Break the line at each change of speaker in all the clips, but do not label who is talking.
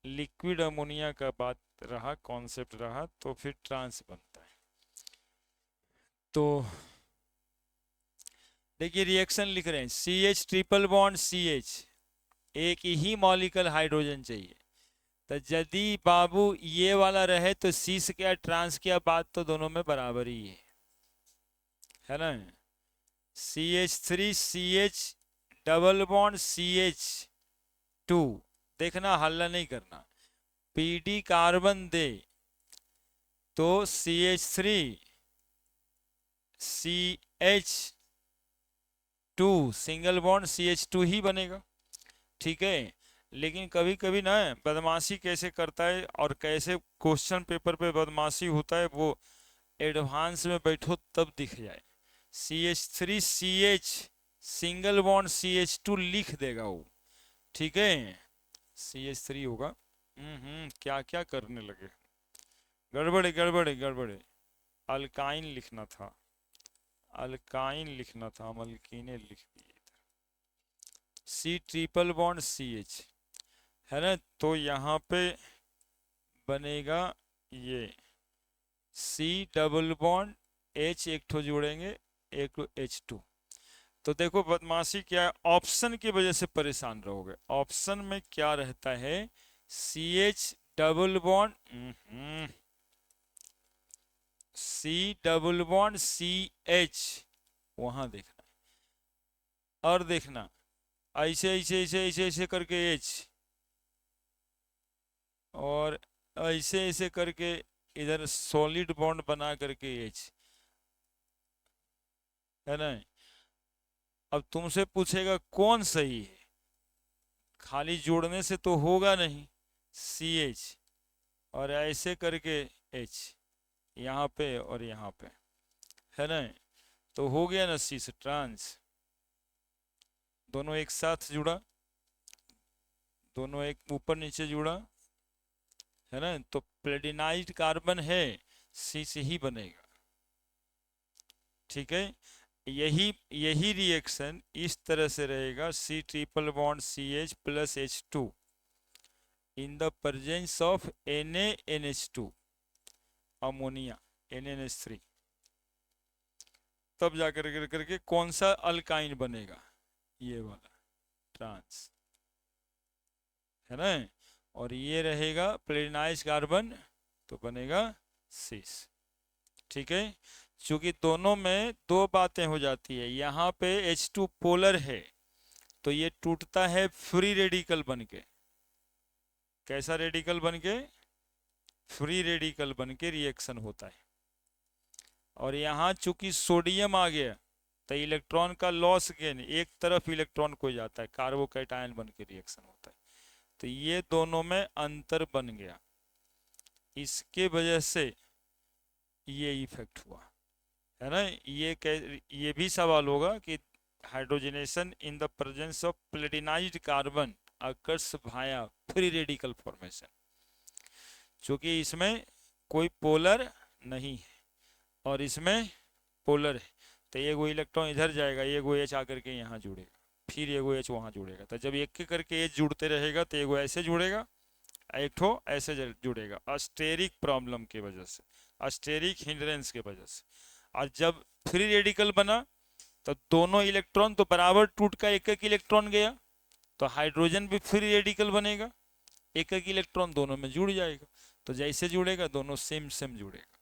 Liquid ammonia का बात रहा, कॉन्सेप्ट रहा, तो फिर ट्रांस बनता है। तो देखिए रिएक्शन लिख रहे हैं, C H triple bond C H, एक ही मॉलिक्यूल हाइड्रोजन चाहिए। तो यदि बाबू ये वाला रहे तो सी से क्या ट्रांस किया, बात तो दोनों में बराबर ही है ना। C H three C H double bond C H two, देखना हल्ला नहीं करना, पी डी कार्बन दे तो C H three C H two single bond C H two ही बनेगा, ठीक है। लेकिन कभी कभी ना बदमाशी कैसे करता है और कैसे क्वेश्चन पेपर पे बदमाशी होता है, वो एडवांस में बैठो तब दिख जाए। C H three C H single bond C H two लिख देगा वो, ठीक है। सी एच थ्री होगा। क्या क्या करने लगे, गड़बड़े गड़बड़े गड़बड़े। अल्काइन लिखना था, अल्काइन लिखना था, हम अल्कीने लिख दिए। C triple bond C H है ना, तो यहाँ पे बनेगा ये सी डबल बॉन्ड एच, एक ठो जोड़ेंगे, एक एच टू। तो देखो बदमाशी क्या है, ऑप्शन की वजह से परेशान रहोगे। ऑप्शन में क्या रहता है, C H double bond C double bond C H, वहां देखना और देखना, ऐसे ऐसे ऐसे ऐसे ऐसे करके एच, और ऐसे ऐसे करके इधर सॉलिड बॉन्ड बना करके एच, है ना। अब तुमसे पूछेगा कौन सही है, खाली जोड़ने से तो होगा नहीं, सी एच और ऐसे करके एच, यहाँ पे और यहाँ पे, है ना। तो हो गया ना सी से ट्रांस, दोनों एक साथ जुड़ा, दोनों एक ऊपर नीचे जुड़ा, है ना। तो प्लेटिनाइज्ड कार्बन है, सी से ही बनेगा, ठीक है। यही यही रिएक्शन इस तरह से रहेगा, C triple bond C H plus H two in the presence of NaNH2 ammonia NaNH3, तब जाकर करके कौन सा अल्काइन बनेगा, ये वाला ट्रांस, है ना। और ये रहेगा प्लेटिनाइज कार्बन, तो बनेगा सिस, ठीक है। चूंकि दोनों में दो बातें हो जाती है, यहाँ पे H2 पोलर है तो ये टूटता है फ्री रेडिकल बन के, कैसा रेडिकल बन के, फ्री रेडिकल बन के रिएक्शन होता है। और यहाँ चूंकि सोडियम आ गया तो इलेक्ट्रॉन का लॉस गेन, एक तरफ इलेक्ट्रॉन को जाता है, कार्बोकैटायन बन के रिएक्शन होता है। तो ये दोनों में अंतर बन गया, इसके वजह से ये इफेक्ट हुआ, है ना। ये भी सवाल होगा कि hydrogenation in the presence of platinized carbon occurs भाया फ्री रेडिकल फॉर्मेशन, क्योंकि इसमें कोई पोलर नहीं है और इसमें पोलर है, तो ये वो इलेक्ट्रॉन इधर जाएगा, ये वो एच आकर के यहाँ जुड़ेगा, फिर ये वो एच वहाँ जुड़ेगा। तो जब एक एक करके एच जुड़ते रहेगा तो ये वो ऐसे जुड़ेगा, एक ठो ऐसे जुड़ेगा, अस्टेरिक प्रॉब्लम की वजह से, अस्टेरिक हिंड्रेंस की वजह से। और जब फ्री रेडिकल बना तो दोनों इलेक्ट्रॉन तो बराबर टूट का एक एक इलेक्ट्रॉन गया, तो हाइड्रोजन भी फ्री रेडिकल बनेगा, एक एक इलेक्ट्रॉन दोनों में जुड़ जाएगा। तो जैसे जुड़ेगा दोनों सेम सेम जुड़ेगा,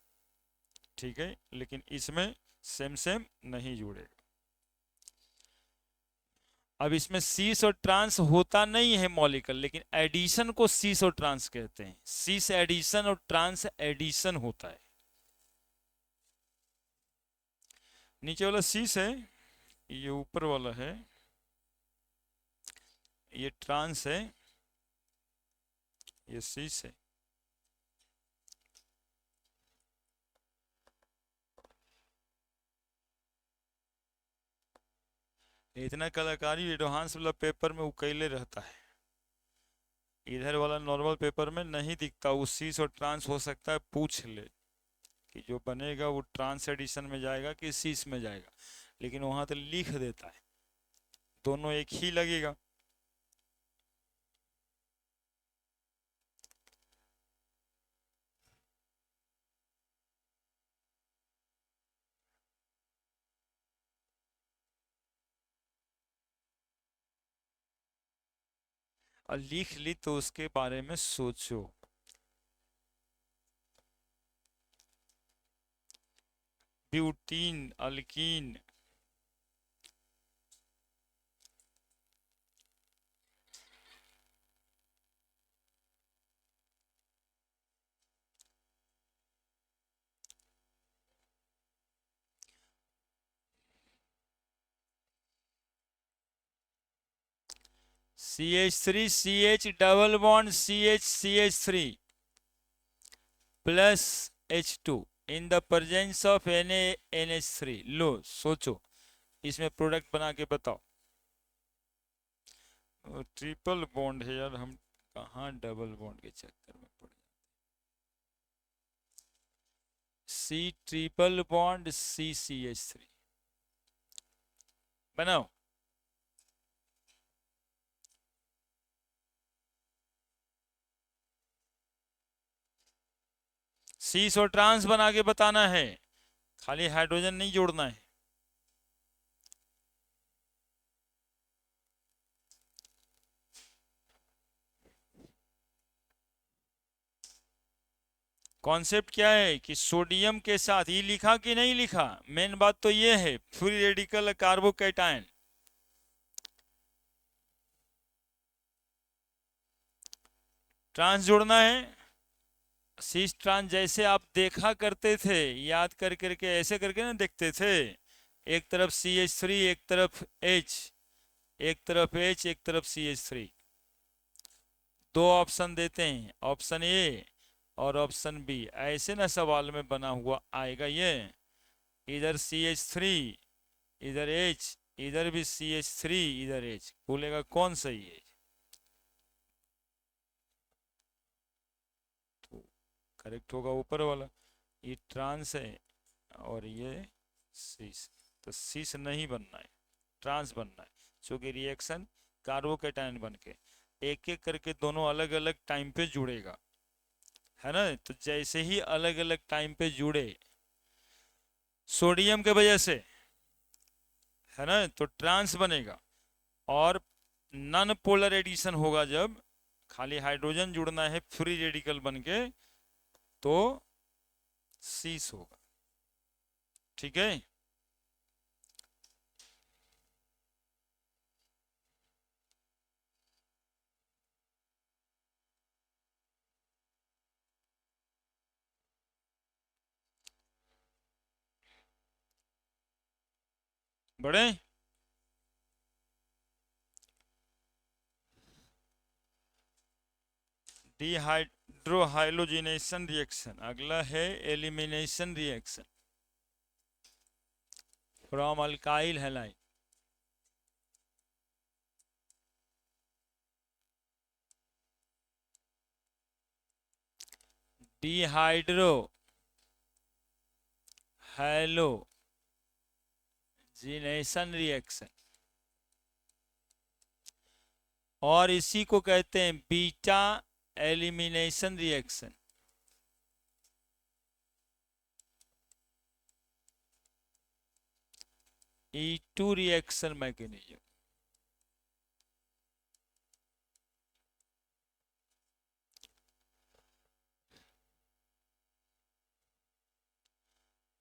ठीक है। लेकिन इसमें सेम सेम नहीं जुड़ेगा। अब इसमें सीस और ट्रांस होता नहीं है मॉलिक्यूल, लेकिन एडिशन को सीस और ट्रांस कहते हैं, सीस एडिशन और ट्रांस एडिशन होता है। नीचे वाला सीस है, ये ऊपर वाला है, ये ट्रांस है, ये सीस है। इतना कलाकारी एडवांस वाला पेपर में उकेले रहता है, इधर वाला नॉर्मल पेपर में नहीं दिखता। वो सीस और ट्रांस हो सकता है पूछ ले कि जो बनेगा वो ट्रांस एडिशन में जाएगा कि सीस में जाएगा, लेकिन वहां तो लिख देता है दोनों एक ही लगेगा। और लिख ली तो उसके बारे में सोचो। Butene, alkyne, CH3 CH double bond CH CH3 plus H2 in the presence of NaNH3। लो सोचो, इसमें प्रोडक्ट बना के बताओ। ट्रिपल बॉन्ड है यार, हम कहाँ डबल बॉन्ड के चक्कर में पड़े। C ट्रिपल बॉन्ड CCH3 बनाओ। सीस और ट्रांस बना के बताना है, खाली हाइड्रोजन नहीं जोड़ना है। कॉन्सेप्ट क्या है कि सोडियम के साथ ये लिखा कि नहीं लिखा, मेन बात तो ये है, फ्री रेडिकल कार्बोकैटायन। ट्रांस जोड़ना है। सीस ट्रांस जैसे आप देखा करते थे, याद कर करके ऐसे करके ना देखते थे, एक तरफ CH3 एक तरफ H, एक तरफ H एक तरफ CH3। दो ऑप्शन देते हैं, ऑप्शन ए और ऑप्शन बी, ऐसे ना सवाल में बना हुआ आएगा ये। इधर CH3 इधर H, इधर भी CH3 इधर H, बोलेगा कौन सही है? तो करेक्ट होगा ऊपर वाला। ये ट्रांस है और ये सीस, तो सीस नहीं बनना है, ट्रांस बनना है, क्योंकि रिएक्शन कार्बोकैटायन बन के एक एक करके दोनों अलग अलग टाइम पे जुड़ेगा, है ना। तो जैसे ही अलग अलग टाइम पे जुड़े सोडियम के वजह से, है ना, तो ट्रांस बनेगा। और नॉन पोलर एडिशन होगा जब खाली हाइड्रोजन जुड़ना है फ्री रेडिकल बनके, तो सीस होगा। ठीक है। बड़े डिहाइड्रोहाइलोजिनेशन रिएक्शन, अगला है elimination reaction from alkyl halide. Dehydro halogenation reaction, और इसी को कहते हैं beta elimination reaction. E2 reaction mechanism.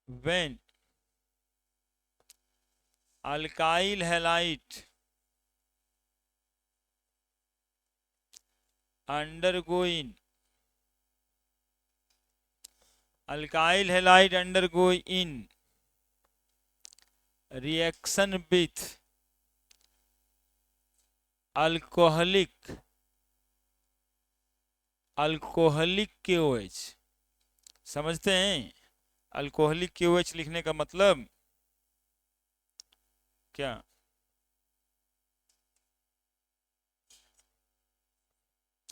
when alkyl halide undergoing reaction with alcoholic KOH। समझते हैं अल्कोहलिक KOH लिखने का मतलब क्या?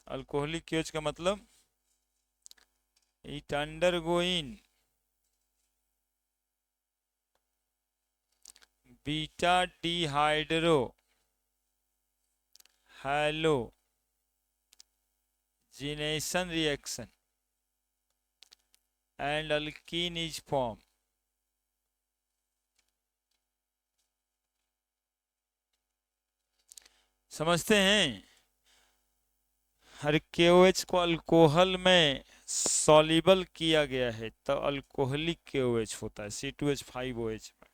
अल्कोहलिक KOH का मतलब it undergoing beta dehydro halogenation reaction and alkene is formed। समझते हैं? हर KOH को अल्कोहल में सॉल्युबल किया गया है तो अल्कोहलिक KOH होता है C2H5OH में।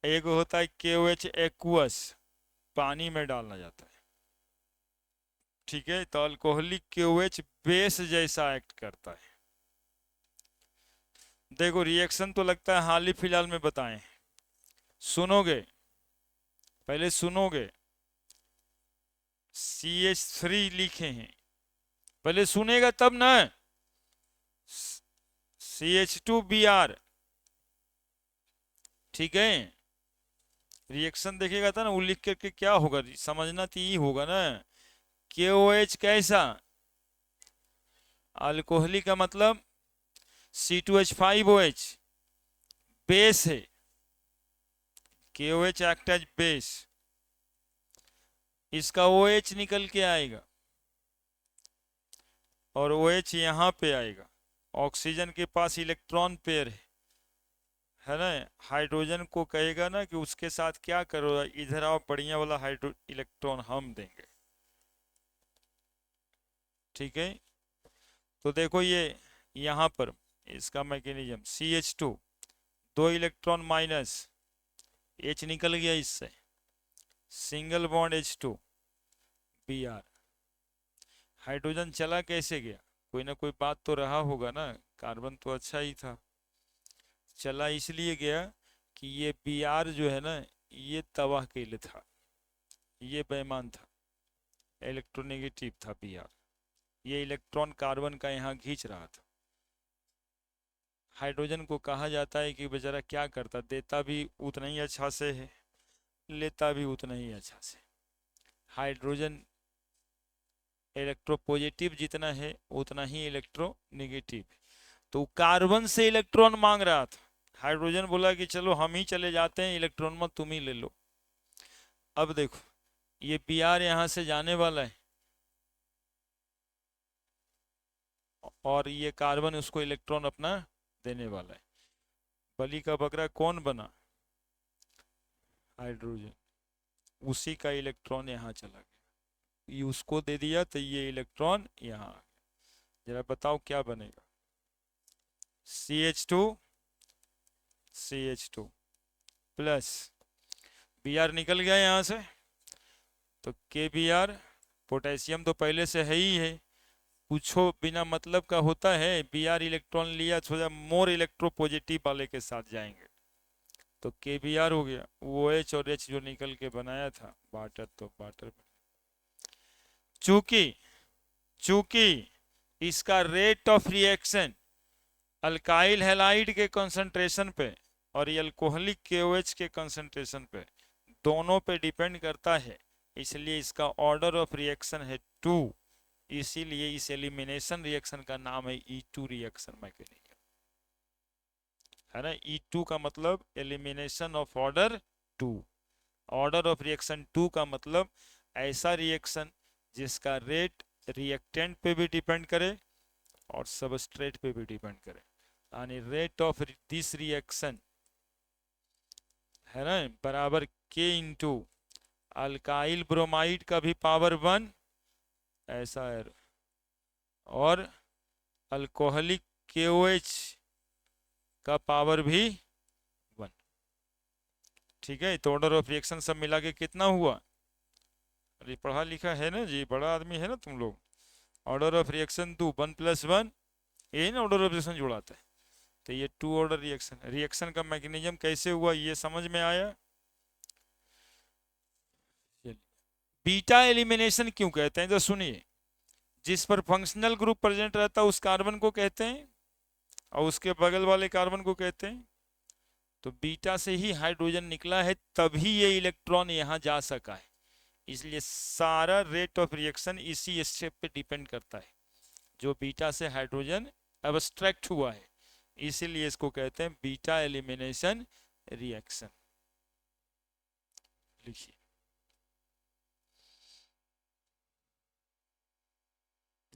एक होता है KOH एक्वस, पानी में डालना जाता है, ठीक है। तो अल्कोहलिक KOH बेस जैसा एक्ट करता है। देखो रिएक्शन तो लगता है हाल ही फिलहाल में बताएं, सुनोगे, पहले सुनोगे। CH3 लिखे हैं, पहले सुनेगा तब ना। CH2Br, ठीक है। रिएक्शन देखेगा था ना, वो लिख करके क्या होगा समझना तो ये होगा ना। KOH कैसा, अल्कोहलिक का मतलब C2H5OH बेस है, KOH एक्ट एज बेस, इसका OH निकल के आएगा और OH यहां पे आएगा। ऑक्सीजन के पास इलेक्ट्रॉन पेयर है ना, हाइड्रोजन को कहेगा ना कि उसके साथ क्या करो, इधर आओ, बढ़िया वाला हाइड्रो इलेक्ट्रॉन हम देंगे, ठीक है। तो देखो ये यहां पर इसका mechanism CH2, 2 electron minus, H निकल गया इससे, single bond H2 Br, hydrogen चला कैसे गया, कोई ना कोई बात तो रहा होगा ना, कार्बन तो अच्छा ही था, चला इसलिए गया कि ये Br जो है ना ये तबाहकील था, ये बेईमान था, इलेक्ट्रोनेगेटिव था Br, ये इलेक्ट्रॉन कार्बन का यहाँ खींच रहा था। हाइड्रोजन को कहा जाता है कि बेचारा क्या करता, देता भी उतना ही अच्छा से है, लेता भी उतना ही अच्छा से। हाइड्रोजन इलेक्ट्रोपॉजिटिव जितना है उतना ही इलेक्ट्रोनेगेटिव, तो कार्बन से इलेक्ट्रॉन मांग रहा था, हाइड्रोजन बोला कि चलो हम ही चले जाते हैं, इलेक्ट्रॉन मत तुम ही ले लो। अब देखो ये Br यहां से जाने वाला है और ये कार्बन उसको इलेक्ट्रॉन अपना देने वाला है। बलि का बकरा कौन बना, हाइड्रोजन, उसी का इलेक्ट्रॉन यहाँ चला गया, ये उसको दे दिया तो ये इलेक्ट्रॉन यहाँ आ गया। जरा बताओ क्या बनेगा, CH2 CH2 प्लस Br निकल गया यहाँ से, तो KBr, पोटेशियम तो पहले से है ही है, कुछ बिना मतलब का होता है, Br इलेक्ट्रॉन लिया, सोचा मोर इलेक्ट्रोपॉजिटिव वाले के साथ जाएंगे, तो KBr हो गया, वो H और H जो निकल के बनाया था वाटर, तो वाटर। चूंकि चूंकि इसका rate of reaction alkyl halide के कंसंट्रेशन पे और ये अल्कोहलिक KOH के कंसंट्रेशन पे, दोनों पे डिपेंड करता है, इसलिए इसका ऑर्डर ऑफ रिएक्शन है 2, इसीलिए इस एलिमिनेशन रिएक्शन का नाम है E2 रिएक्शन मैकेनिज्म, है ना। E2 का मतलब elimination of order 2, order of reaction 2 का मतलब ऐसा रिएक्शन जिसका रेट रिएक्टेंट पे भी डिपेंड करे और सबस्ट्रेट पे भी डिपेंड करे, यानी रेट ऑफ दिस रिएक्शन है ना बराबर K इंटू अल्काइल ब्रोमाइड का भी पावर 1, ऐसा है, और अल्कोहलिक KOH का पावर भी 1, ठीक है। तो ऑर्डर ऑफ रिएक्शन सब मिला के कितना हुआ, अरे पढ़ा लिखा है ना जी, बड़ा आदमी है ना तुम लोग। ऑर्डर ऑफ रिएक्शन 2, 1 + 1, ये ना ऑर्डर ऑफ रिएक्शन जुड़ाता है, तो ये 2 ऑर्डर रिएक्शन, रिएक्शन का मैकेनिज्म कैसे हुआ ये समझ में आया। बीटा एलिमिनेशन क्यों कहते हैं, तो सुनिए, जिस पर फंक्शनल ग्रुप प्रेजेंट रहता है उस कार्बन को कहते हैं और उसके बगल वाले कार्बन को कहते हैं, तो बीटा से ही हाइड्रोजन निकला है तभी ये इलेक्ट्रॉन यहां जा सका है, इसलिए सारा रेट ऑफ रिएक्शन इसी स्टेप पे डिपेंड करता है, जो बीटा से हाइड्रोजन एब्स्ट्रैक्ट हुआ है, इसीलिए इसको कहते हैं बीटा एलिमिनेशन रिएक्शन। लिखिए,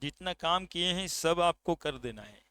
जितना काम किए हैं सब आपको कर देना है।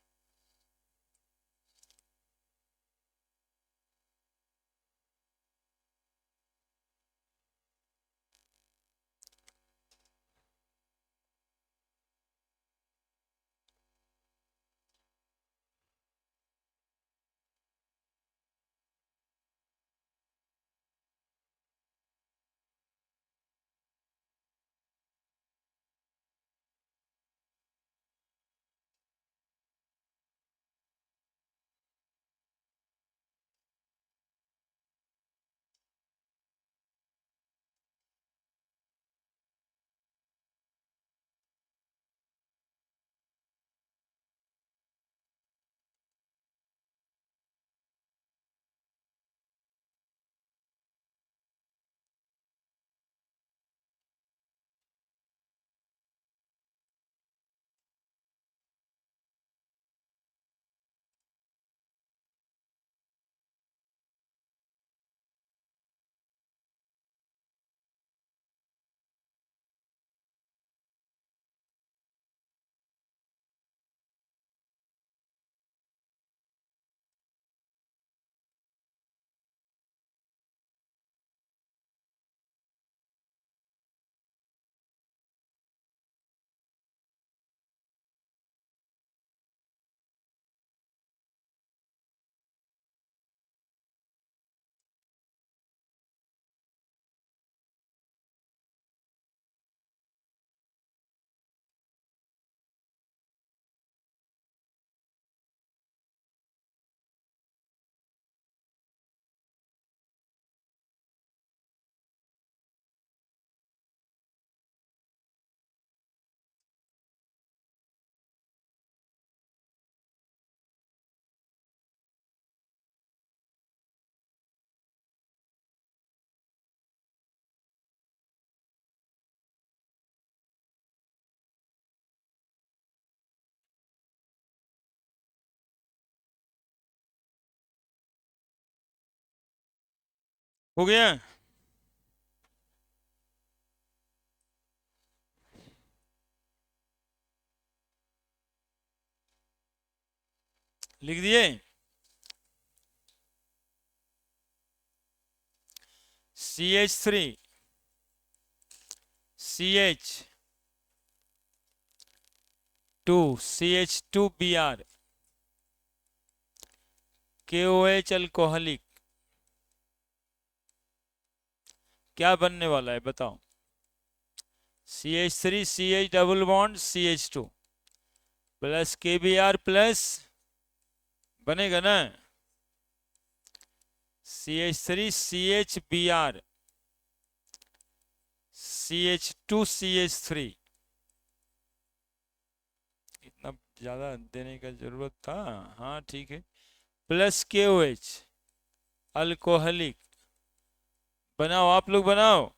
हो गया? लिख दिए? CH3 CH2 CH2Br KOH alcoholic, क्या बनने वाला है बताओ? CH3 CH double bond CH2 plus KBr plus, बनेगा ना? CH3 CHBr CH2 CH3, इतना ज्यादा देने का जरूरत था? हाँ ठीक है, प्लस KOH अल्कोहलिक। बनाओ, आप लोग बनाओ।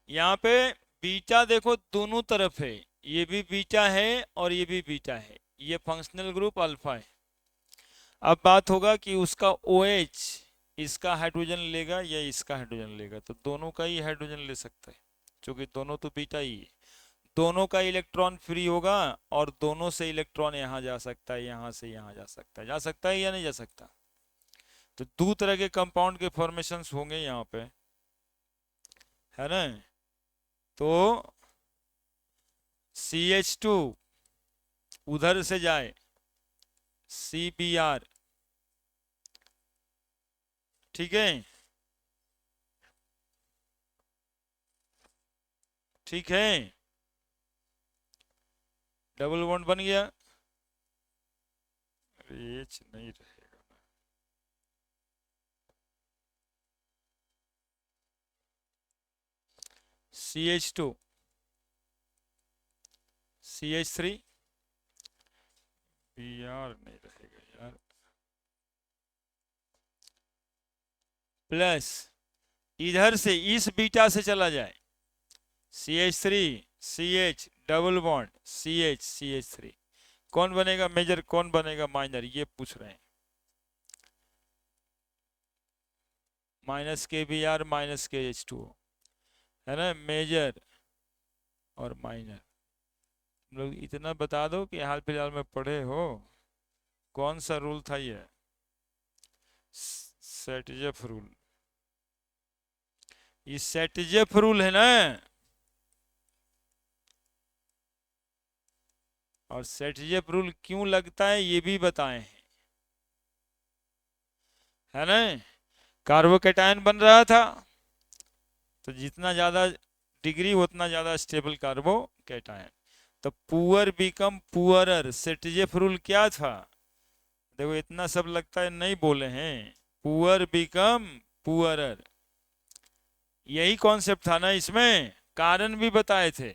यहाँ पे बीटा देखो दोनों तरफ है, ये भी बीटा है और ये भी बीटा है, ये फंक्शनल ग्रुप अल्फा है। अब बात होगा कि उसका OH इसका हाइड्रोजन लेगा या इसका हाइड्रोजन लेगा, तो दोनों का ही हाइड्रोजन ले सकता है, क्योंकि दोनों तो बीटा ही है। दोनों का इलेक्ट्रॉन फ्री होगा और दोनों से इलेक्ट्रॉन यहाँ जा सकता है, यहाँ से यहाँ जा सकता है, जा सकता है या नहीं जा सकता? तो दो तरह के कंपाउंड के फॉर्मेशंस होंगे यहाँ पे, है ना? तो CH2 उधर से जाए CBr, ठीक है? ठीक है, डबल बॉन्ड बन गया। एच नहीं रहेगा, CH2 CH3 Br नहीं रहेगा यार, प्लस इधर से इस बीटा से चला जाए CH3 CH double bond CH3, कौन बनेगा मेजर, कौन बनेगा माइनर, ये पूछ रहे हैं। माइनस KBr माइनस KH2, है ना? मेजर और माइनर। लोग इतना बता दो कि हाल फिलहाल में पढ़े हो, कौन सा रूल था ये? सेटजेफ रूल। ये सेटजेफ रूल है ना, और सेटजेफ रूल क्यों लगता है ये भी बताए हैं, है ना? कार्बोकेटायन बन रहा था, तो जितना ज्यादा डिग्री उतना ज्यादा स्टेबल कार्बोकेटायन, तो पुअर बिकम पुअरर, सेटजेफ रूल क्या था? देखो इतना सब लगता है नहीं बोले हैं, पुअर बिकम पुअरर, यही कॉन्सेप्ट था ना इसमें, कारण भी बताए थे।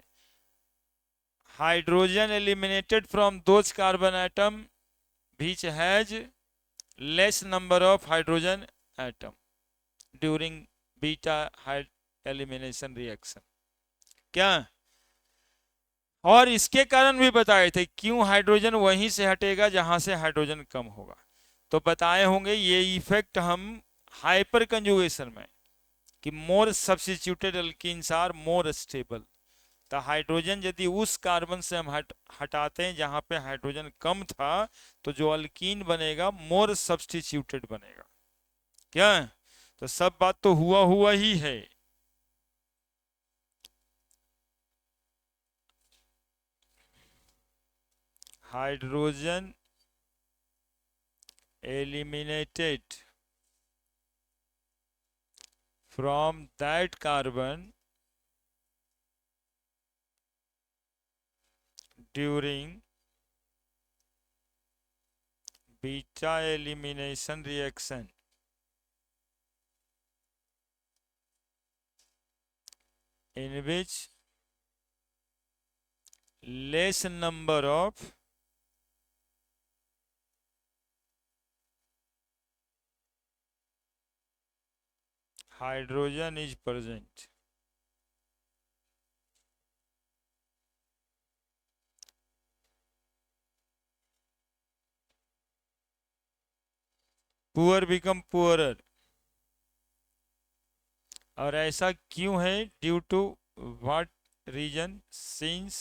Hydrogen eliminated from those carbon atom which has less number of hydrogen atom during beta elimination reaction, क्या? और इसके कारण भी बताए थे क्यों हाइड्रोजन वहीं से हटेगा जहां से हाइड्रोजन कम होगा, तो बताए होंगे ये इफेक्ट हम हाइपर कंजुगेशन में, कि more substituted alkenes are more stable, तो हाइड्रोजन यदि उस कार्बन से हम हटाते हैं जहां पे हाइड्रोजन कम था, तो जो अल्कीन बनेगा मोर सब्स्टिट्यूटेड बनेगा, क्या? तो सब बात तो हुआ हुआ ही है। Hydrogen eliminated from that carbon during beta elimination reaction in which less number of hydrogen is present, poor become poorer. और ऐसा क्यों है? Due to what reason? Since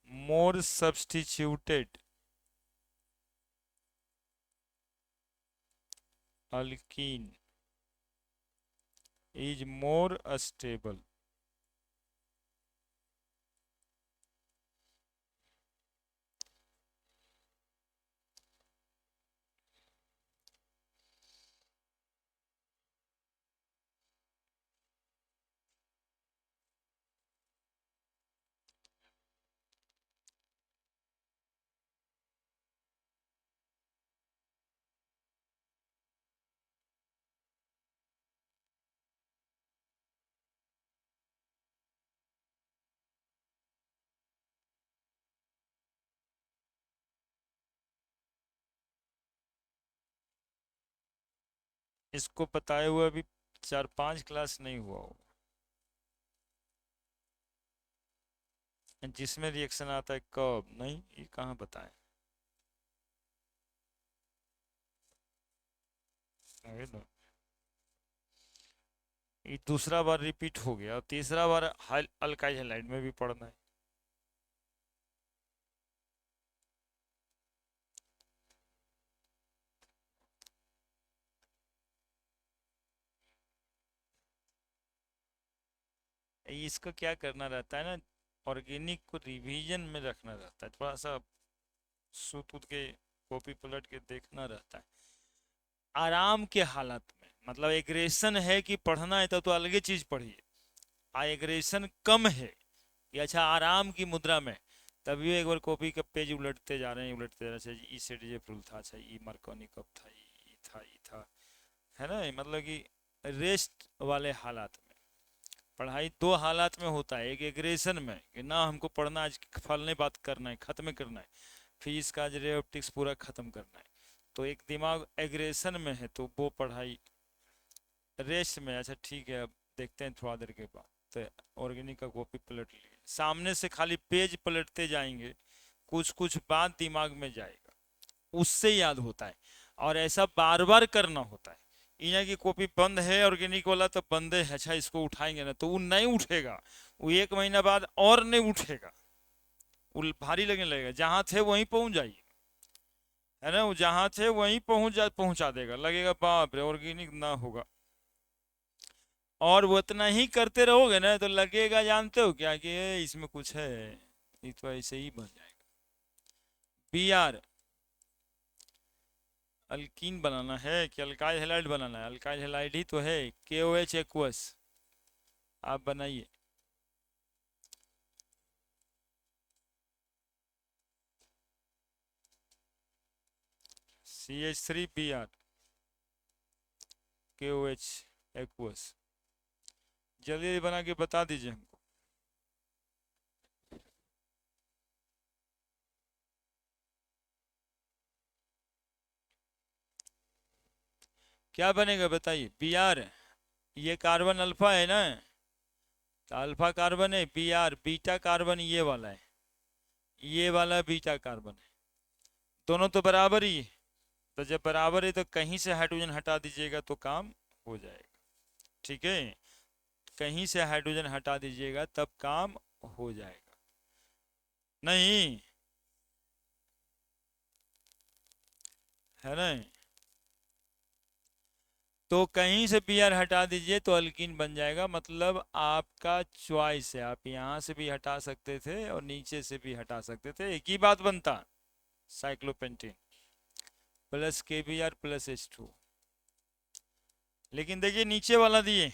more substituted alkene is more stable. इसको बताए हुए अभी 4-5 class नहीं हुआ हो, जिसमें रिएक्शन आता है कब नहीं, ये कहाँ बताएं? आगे दो। ये दूसरा बार रिपीट हो गया और तीसरा बार अल्काइल हैलाइड में भी पढ़ना है। इसको क्या करना रहता है ना, ऑर्गेनिक को रिवीजन में रखना रहता है, थोड़ा सा सूत उत के कॉपी पलट के देखना रहता है आराम के हालत में। मतलब एग्रेशन है कि पढ़ना है तो अलग चीज पढ़िए, एग्रेशन कम है कि अच्छा आराम की मुद्रा में, तभी एक बार कॉपी का पेज उलटते जा रहे हैं, उलटते जा रहे हैं। अच्छा ई सेट जे प्रूल था, अच्छा ई मार्कोनी कब था, ई था, है ना। मतलब कि रेस्ट वाले हालात में, पढ़ाई दो हालात में होता है, एक एग्रेशन में कि ना हमको पढ़ना आज फलने बात करना है, खत्म करना है, फिर इसका रे ऑप्टिक्स पूरा खत्म करना है। तो एक दिमाग एग्रेशन में है तो वो पढ़ाई रेस्ट में। अच्छा ठीक है, अब देखते हैं थोड़ा देर के बाद। तो ऑर्गेनिक का कॉपी पलट लिए, सामने से खाली पेज पलटते जाएंगे, कुछ कुछ बात दिमाग में जाएगा, उससे याद होता है। और ऐसा बार बार करना होता है। यहाँ की कॉपी बंद है ऑर्गेनिक वाला तो बंद है, अच्छा इसको उठाएंगे ना तो वो नहीं उठेगा, वो 1 महीना बाद और नहीं उठेगा, वो भारी लगने लगेगा। जहां थे वहीं पहुंच जाइए, है ना, वो जहां थे वहीं पहुंचा देगा, लगेगा बाप रे ऑर्गेनिक ना होगा। और वो इतना ही करते रहोगे ना तो लगेगा, जानते हो क्या, कि इसमें कुछ है, ये तो ऐसे ही बन जाएगा। बी आर अल्कीन बनाना है कि अल्काइल हैलाइड बनाना है? अल्काइल हैलाइड ही तो है, KOH एक्वस। आप बनाइए। CH3Br KOH एक्वस, जल्दी बना के बता दीजिए हमको। क्या बनेगा बताइए? Br, ये कार्बन अल्फा है ना, तो अल्फा कार्बन है। Br बीटा कार्बन ये वाला है, ये वाला बीटा कार्बन है, दोनों तो बराबर ही है। तो जब बराबर है तो कहीं से हाइड्रोजन हटा दीजिएगा तो काम हो जाएगा, ठीक है। कहीं से हाइड्रोजन हटा दीजिएगा तब काम हो जाएगा। नहीं है ना, तो कहीं से Br हटा दीजिए तो अल्कीन बन जाएगा। मतलब आपका चॉइस है, आप यहाँ से भी हटा सकते थे और नीचे से भी हटा सकते थे, एक ही बात बनता, cyclopentane plus KBr plus H2। लेकिन देखिए नीचे वाला दिए,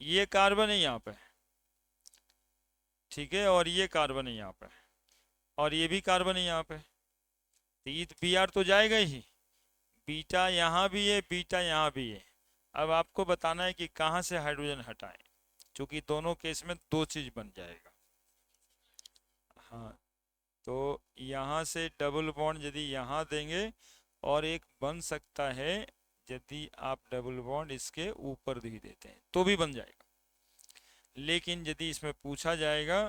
ये कार्बन है यहाँ पे, ठीक है, और ये कार्बन है यहाँ पे, और ये भी कार्बन है यहाँ पे, तो ये Br तो जाएगा ही। बीटा यहाँ भी है, बीटा यहाँ भी है। अब आपको बताना है कि कहाँ से हाइड्रोजन हटाएं, क्योंकि दोनों केस में दो चीज बन जाएगा। हाँ, तो यहाँ से डबल बॉन्ड यदि यहाँ देंगे, और एक बन सकता है यदि आप डबल बॉन्ड इसके ऊपर भी देते हैं तो भी बन जाएगा। लेकिन यदि इसमें पूछा जाएगा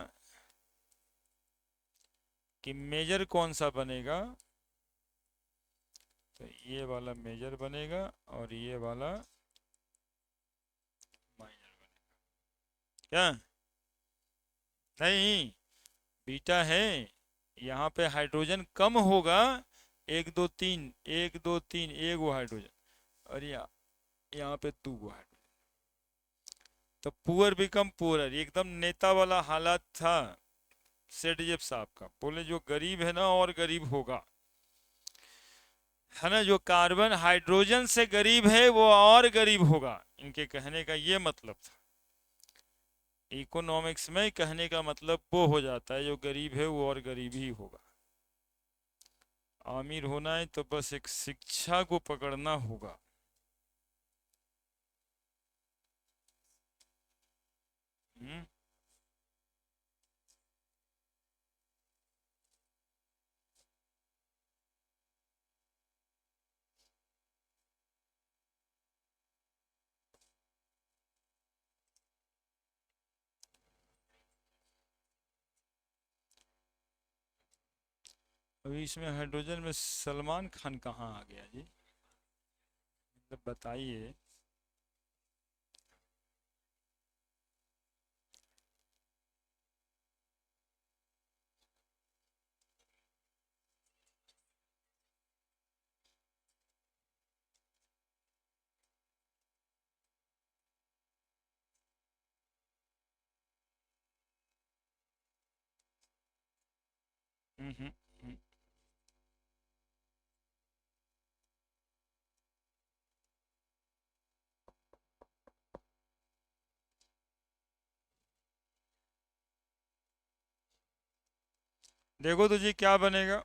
कि मेजर कौन सा बनेगा, तो ये वाला मेजर बनेगा और ये वाला माइनर बनेगा। क्या? नहीं, बीटा है, यहाँ पे हाइड्रोजन कम होगा, एक दो तीन, एक दो तीन, एक वो हाइड्रोजन, और यहाँ पे दो वो हाइड्रोजन। तो पुअर बिकम पुअर, एकदम नेता वाला हालात था सेठजेब साहब का। बोले जो गरीब है ना और गरीब होगा, है ना, जो कार्बन हाइड्रोजन से गरीब है वो और गरीब होगा। इनके कहने का ये मतलब था। इकोनॉमिक्स में कहने का मतलब वो हो जाता है, जो गरीब है वो और गरीब ही होगा। अमीर होना है तो बस एक शिक्षा को पकड़ना होगा। हम्म। अभी इसमें हाइड्रोजन में सलमान खान कहाँ आ गया जी? मतलब बताइए। हम्म हम्म, हम्म। देखो तो जी क्या बनेगा।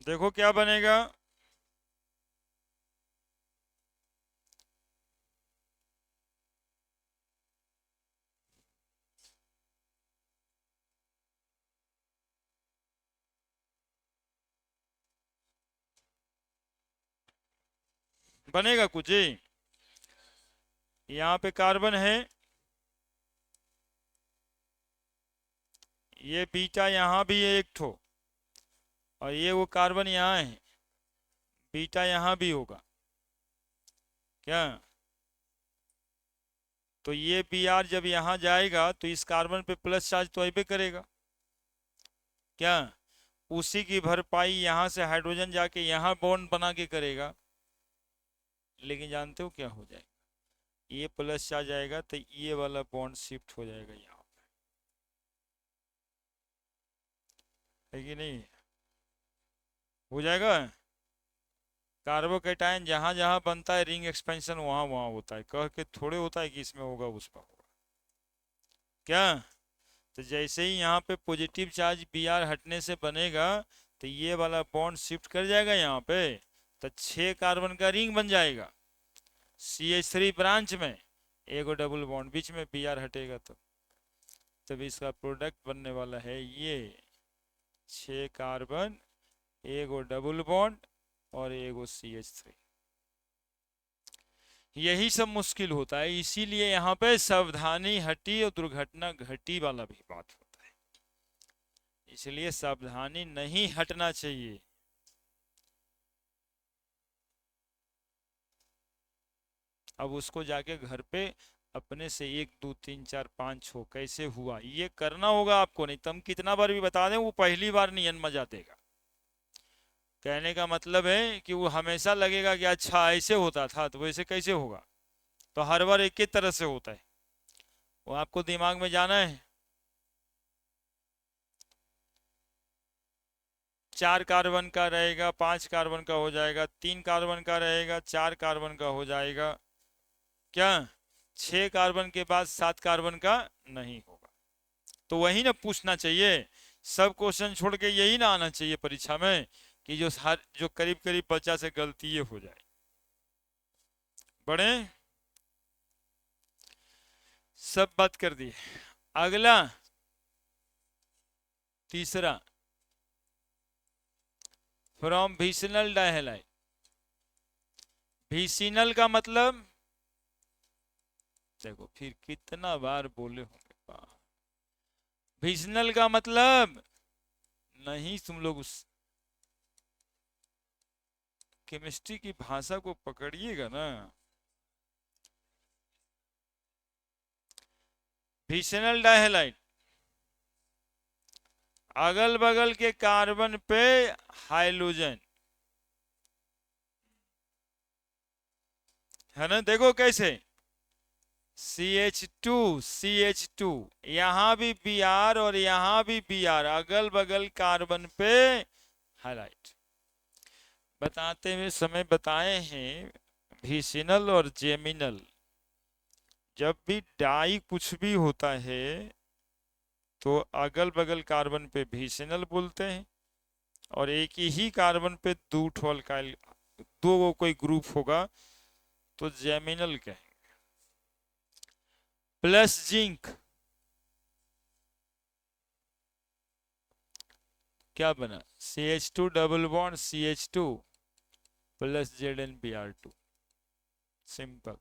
देखो क्या बनेगा। बनेगा कुछ जी। यहाँ पे कार्बन है, ये बीटा यहाँ भी है एक ठो, और ये वो कार्बन यहाँ है, बीटा यहाँ भी होगा। क्या? तो ये बी आर जब यहाँ जाएगा तो इस कार्बन पे प्लस चार्ज तो अबे करेगा। क्या? उसी की भरपाई यहाँ से हाइड्रोजन जाके यहाँ बॉन्ड बना के करेगा। लेकिन जानते हो क्या हो जाएगा? ये प्लस चार्ज आएगा तो ये वाला बॉन्ड शिफ्ट हो जाएगा यहाँ पे, है कि नहीं? हो जाएगा। कार्बोकेटायन जहां जहां बनता है रिंग एक्सपेंशन वहां वहां होता है, कह के थोड़े होता है कि इसमें होगा उसमें होगा। क्या? तो जैसे ही यहाँ पे पॉजिटिव चार्ज बी आर हटने से बनेगा, तो ये वाला बॉन्ड शिफ्ट कर जाएगा यहाँ पे, तो 6 कार्बन का रिंग बन जाएगा CH3 ब्रांच में, एगो डबल बॉन्ड बीच में बी आर हटेगा तो तब इसका प्रोडक्ट बनने वाला है ये 6 कार्बन, एगो डबल बॉन्ड और एगो CH3। यही सब मुश्किल होता है, इसीलिए यहाँ पे सावधानी हटी और दुर्घटना घटी वाला भी बात होता है। इसलिए सावधानी नहीं हटना चाहिए। अब उसको जाके घर पे अपने से 1 2 3 4 5 6 कैसे हुआ ये करना होगा आपको, नहीं तुम कितना बार भी बता दें वो पहली बार नहीं मजा देगा। कहने का मतलब है कि वो हमेशा लगेगा कि अच्छा ऐसे होता था तो वैसे कैसे होगा, तो हर बार एक ही तरह से होता है, वो आपको दिमाग में जाना है। 4 कार्बन का रहेगा 5 कार्बन का हो जाएगा, 3 कार्बन का रहेगा 4 कार्बन का हो जाएगा। क्या? 6 कार्बन के बाद 7 कार्बन का नहीं होगा। तो वही ना पूछना चाहिए, सब क्वेश्चन छोड़ के यही ना आना चाहिए परीक्षा में कि जो करीब करीब बच्चा से गलती ये हो जाए। बड़े सब बात कर दी। अगला तीसरा, फ्रॉम विसिनल डायहेलाइड। विसिनल का मतलब देखो फिर कितना बार बोले होंगे विजनल का मतलब नहीं, तुम लोग उस केमिस्ट्री की भाषा को पकड़िएगा ना। विजनल डायहलाइड अगल बगल के कार्बन पे हाइड्रोजन है ना, देखो कैसे CH2 यहां भी Br और यहां भी Br, अगल बगल कार्बन पे हाइलाइट। बताते हुए समय बताए हैं विसिनल और जेमिनल, जब भी डाई कुछ भी होता है तो अगल बगल कार्बन पे विसिनल बोलते हैं, और एक ही कार्बन पे दो ठो अल्काइल, दो कोई ग्रुप होगा तो जेमिनल कहेंगे। प्लस जिंक क्या बना, CH2 double bond CH2 plus ZnBr2, simple.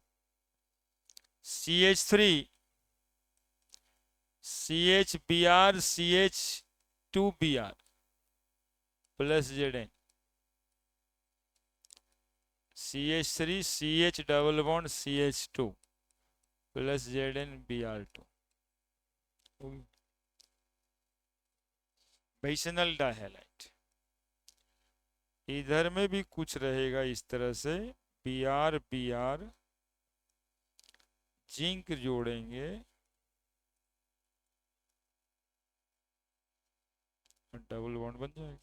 CH3 CHBr CH2Br plus Zn, CH3 CH double bond CH2 plus ZnBr2, बेशनल डाइहैलाइड। इधर में भी कुछ रहेगा इस तरह से, Br जिंक जोड़ेंगे डबल बॉन्ड बन जाएगा।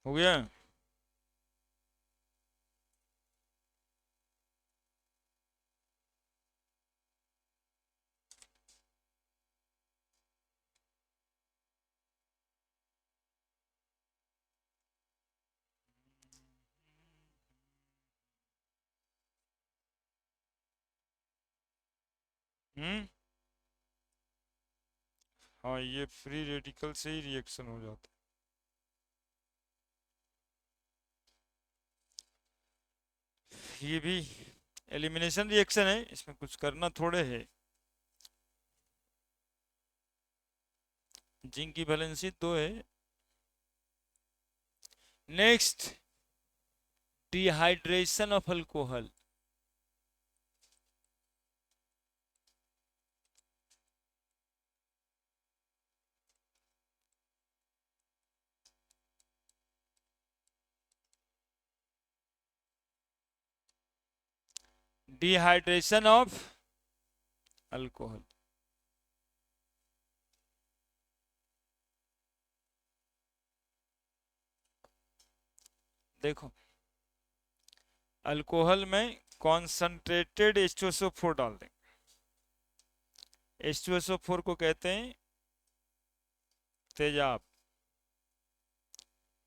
हो गया। हम्म, हाँ ये फ्री रेडिकल से ही रिएक्शन हो जाता है। ये भी एलिमिनेशन रिएक्शन है, इसमें कुछ करना थोड़े है। जिंक की वैलेंसी 2 है। Next, dehydration of alcohol. Dehydration of alcohol, देखो अल्कोहल में कॉन्संट्रेटेड H2SO4 डाल देंगे। H2SO4 को कहते हैं तेजाब।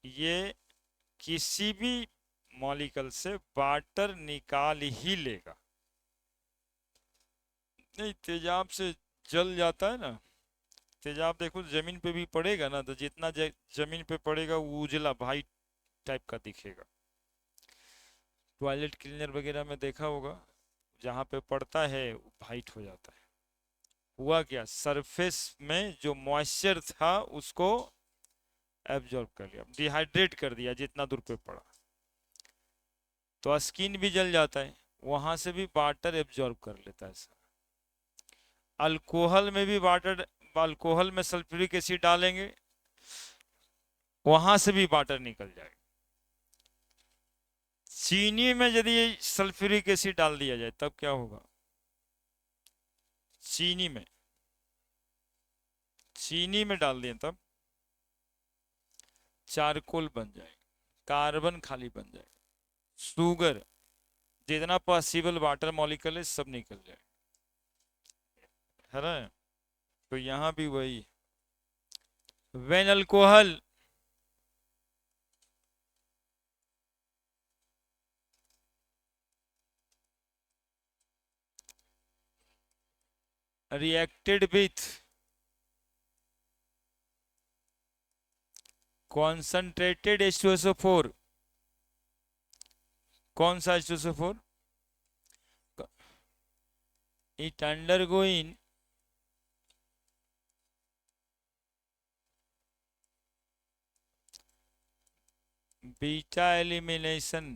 ये किसी भी मॉलिक्यूल से वाटर निकाल ही लेगा। नहीं, तेजाब से जल जाता है ना, तेजाब देखो जमीन पे भी पड़ेगा ना, तो जितना जमीन पे पड़ेगा वो उजला वाइट टाइप का दिखेगा। टॉयलेट क्लीनर वगैरह में देखा होगा, जहाँ पे पड़ता है वाइट हो जाता है। हुआ क्या, सरफेस में जो मॉइस्चर था उसको एब्जॉर्ब कर लिया, डिहाइड्रेट कर दिया जितना दूर पे पड़ा, तो स्किन भी जल जाता है, वहां से भी वाटर एब्जॉर्ब कर लेता है सर। अल्कोहल में भी वाटर, अल्कोहल में सल्फ्यूरिक एसिड डालेंगे, वहां से भी वाटर निकल जाएगा। चीनी में यदि सल्फ्यूरिक एसिड डाल दिया जाए तब क्या होगा, चीनी में, चीनी में डाल दिए तब चारकोल बन जाएगा, कार्बन खाली बन जाएगा। शुगर, जितना पॉसिबल वाटर मॉलिक्यूल है सब निकल जाए, है ना। तो यहाँ भी वही, when alcohol reacted with concentrated H2SO4, कौन सा H2SO4, it undergoing beta elimination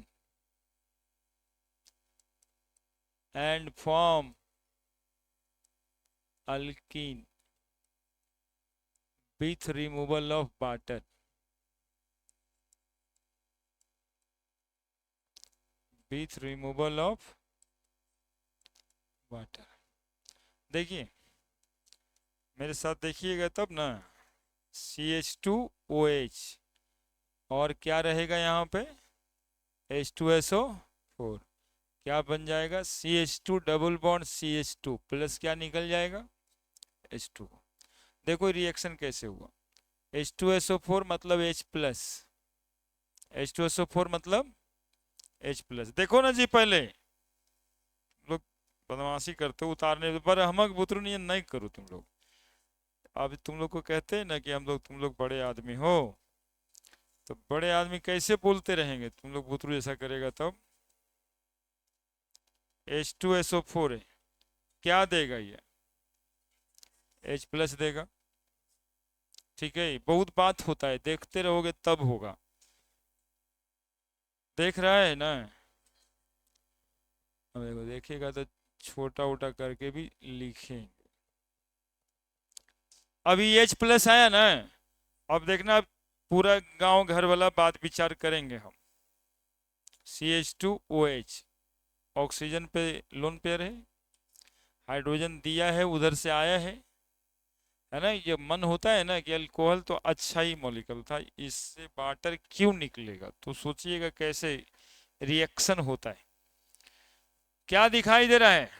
and form alkene with removal of water, with removal of water. देखिए मेरे साथ देखिएगा तब ना, CH2OH और क्या रहेगा यहाँ पे, H2SO4, क्या बन जाएगा, CH2 double bond CH2 plus क्या निकल जाएगा, H2। देखो रिएक्शन कैसे हुआ, H2SO4 मतलब H प्लस, H2SO4 मतलब H प्लस। देखो ना जी, पहले लोग बदमाशी करते हो उतारने पर, हमक बुतरू नहीं करो तुम लोग। अब तुम लोग को कहते हैं ना कि हम लोग, तुम लोग बड़े आदमी हो, तो बड़े आदमी कैसे बोलते रहेंगे, तुम लोग बुतरू जैसा करेगा तब। H2SO4 है, क्या देगा ये, H प्लस देगा, ठीक है। बहुत बात होता है, देखते रहोगे तब होगा, देख रहा है ना। अब देखो देखिएगा तो छोटा उटा करके भी लिखेंगे। अभी H प्लस आया ना, अब देखना पूरा गांव घर वाला बात विचार करेंगे हम। CH2OH ऑक्सीजन पे लोन पेयर है, हाइड्रोजन दिया है उधर से आया है ना। ये मन होता है ना कि अल्कोहल तो अच्छा ही मॉलिक्यूल था, इससे वाटर क्यों निकलेगा, तो सोचिएगा कैसे रिएक्शन होता है। क्या दिखाई दे रहा है,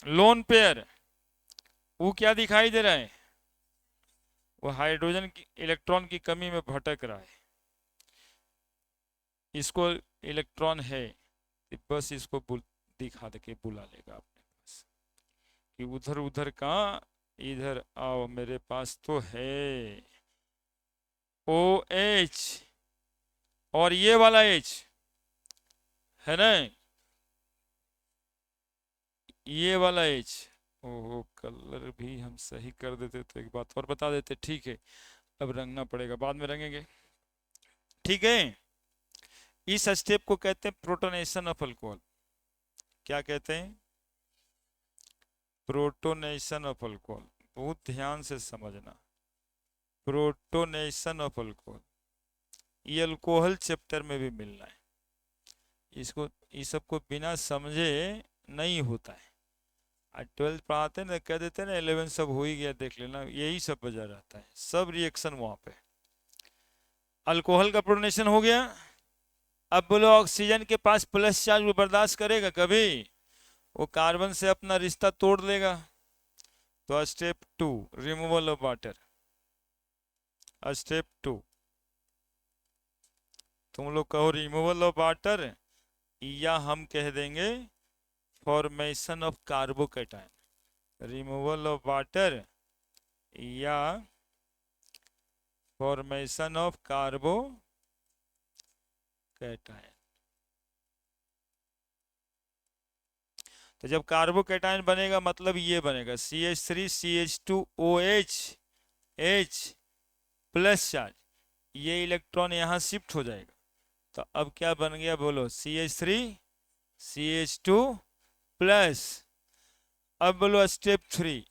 लोन पेयर, वो क्या दिखाई दे रहा है, वो हाइड्रोजन की इलेक्ट्रॉन की कमी में भटक रहा है, इसको इलेक्ट्रॉन है, तो बस इसको दिखा दे के बुला लेगा अपने पास कि उधर उधर कहाँ, इधर आओ मेरे पास तो है OH, और ये वाला H है ना, ये वाला H। ओहो, कलर भी हम सही कर देते तो एक बात और बता देते, ठीक है अब रंगना पड़ेगा, बाद में रंगेंगे, ठीक है। इस स्टेप को कहते हैं प्रोटोनेशन ऑफ अल्कोहल। क्या कहते हैं, प्रोटोनेशन ऑफ अल्कोहल, बहुत ध्यान से समझना, प्रोटोनेशन ऑफ अल्कोहल, ये अल्कोहल चैप्टर में भी मिलना है, इसको इस सबको बिना समझे नहीं होता है। 12th पढ़ाते ना, कह देते ना 11 सब हो ही गया देख लेना, यही सब वजह रहता है, सब रिएक्शन वहां पे। अल्कोहल का प्रोटोनेशन हो गया, अब बोलो ऑक्सीजन के पास प्लस चार्ज वो बर्दाश्त करेगा कभी, वो कार्बन से अपना रिश्ता तोड़ लेगा। तो step 2 removal of water, step 2 तुम लोग कहो रिमूवल ऑफ वाटर, या हम कह देंगे formation of carbocation, removal of water या फॉर्मेशन ऑफ कार्बोकैटायन। तो जब कार्बोकैटायन बनेगा मतलब ये बनेगा CH3 CH2OH H plus charge, ये इलेक्ट्रॉन यहाँ शिफ्ट हो जाएगा, तो अब क्या बन गया बोलो, CH3 CH2 प्लस। अब बोलो स्टेप 3,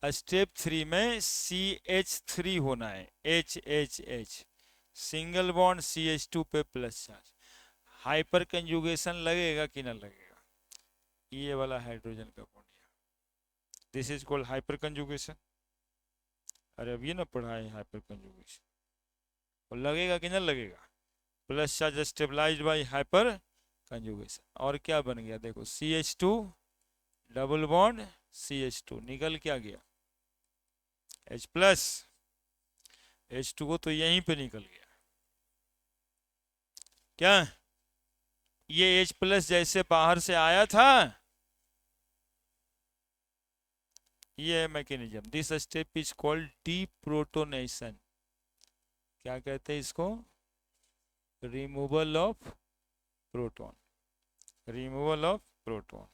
स्टेप 3 में CH3 होना है, HHH सिंगल बॉन्ड CH2 पे प्लस चार्ज, हाइपर कंजुगेशन लगेगा कि ना लगेगा, ये वाला हाइड्रोजन का bond, this is called hyper conjugation. अरे अब ये ना पढ़ाए हाइपर कंजुगेशन, और लगेगा कि ना लगेगा, plus charge stabilised by hyperconjugation. और क्या बन गया देखो, CH2 डबल बॉन्ड CH2 निकल क्या गया, H+, H2O तो यहीं पे निकल गया। क्या ये H+ जैसे बाहर से आया था, ये है mechanism. This step is called deprotonation. क्या कहते हैं इसको, removal of proton, removal of proton.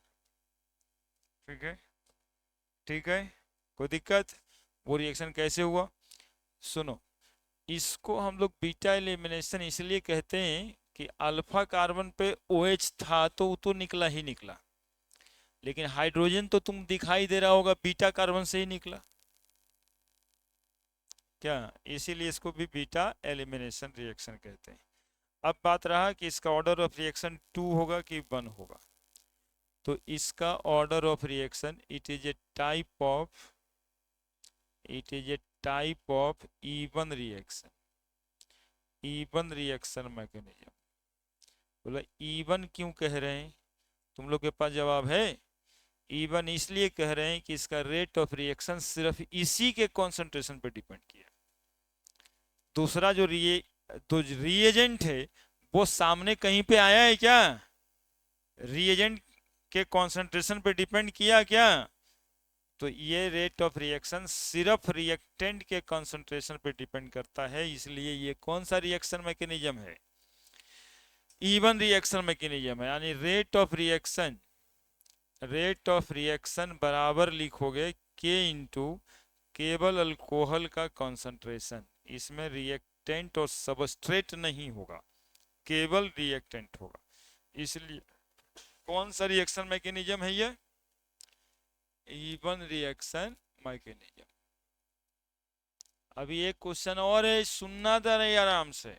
ठीक है, ठीक है, कोई दिक्कत। वो रिएक्शन कैसे हुआ, सुनो। इसको हम लोग बीटा एलिमिनेशन इसलिए कहते हैं कि अल्फा कार्बन पे OH था तो वो तो निकला ही निकला, लेकिन हाइड्रोजन तो तुम दिखाई दे रहा होगा बीटा कार्बन से ही निकला, क्या, इसीलिए इसको भी बीटा एलिमिनेशन रिएक्शन कहते हैं। अब बात रहा कि इसका ऑर्डर ऑफ रिएक्शन 2 होगा कि 1 होगा। तो इसका order of reaction, it is a type of, it is a type of E one reaction, E one reaction mechanism. बोला इवन क्यों कह रहे हैं, तुम लोग के पास जवाब है। इवन इसलिए कह रहे हैं कि इसका रेट ऑफ रिएक्शन सिर्फ इसी के कंसंट्रेशन पर डिपेंड किया। दूसरा जो रिएजेंट है वो सामने कहीं पे आया है क्या, रिएजेंट के कंसंट्रेशन पे डिपेंड किया क्या, तो ये रेट ऑफ रिएक्शन सिर्फ रिएक्टेंट के कंसंट्रेशन पे डिपेंड करता है। इसलिए ये कौन सा रिएक्शन मैकेनिज्म है, इवन रिएक्शन मैकेनिज्म है। यानी rate of reaction, rate of reaction बराबर लिखोगे के इंटू केवल अल्कोहल का कंसंट्रेशन। इसमें रिएक्टेंट और सबस्ट्रेट नहीं होगा, केवल रिएक्टेंट होगा। इसलिए कौन सा रिएक्शन मैकेनिज्म है ये, इवन रिएक्शन मैकेनिज्म। अभी एक क्वेश्चन और है, सुनना था नहीं आराम से,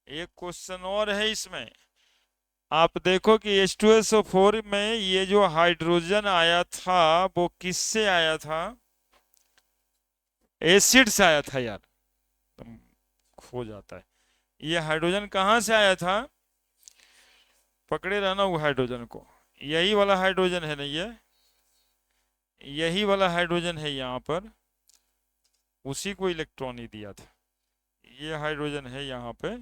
एक क्वेश्चन और है इसमें। आप देखो कि H2SO4 में ये जो हाइड्रोजन आया था वो किससे आया था, एसिड से आया था यार, तुम खो जाता है। ये हाइड्रोजन कहाँ से आया था, पकड़े रहना वो हाइड्रोजन को, यही वाला हाइड्रोजन है ना, ये यही वाला हाइड्रोजन है यहाँ पर, उसी को इलेक्ट्रॉन ही दिया था। ये हाइड्रोजन है यहाँ पे,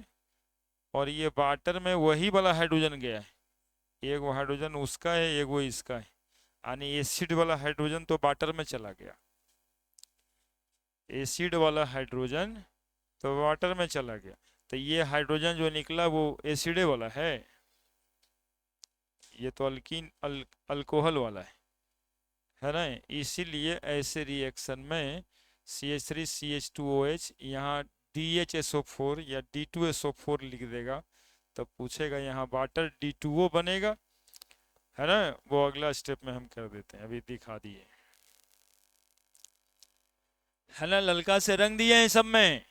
और ये वाटर में वही वाला हाइड्रोजन गया है, एक वो हाइड्रोजन उसका है एक वो इसका है। यानी एसिड वाला हाइड्रोजन तो वाटर में चला गया, एसिड वाला हाइड्रोजन तो वाटर में चला गया। तो ये हाइड्रोजन जो निकला वो एसिडे वाला है, ये तो अल्कोहल वाला है ना। इसीलिए ऐसे रिएक्शन में CH3CH2OH यहाँ DHSO4 या D2SO4 लिख देगा, तब पूछेगा यहाँ वाटर D2O बनेगा, है ना। वो अगला स्टेप में हम कर देते हैं, अभी दिखा दिए, है ना। ललका से रंग दिए हैं सब में।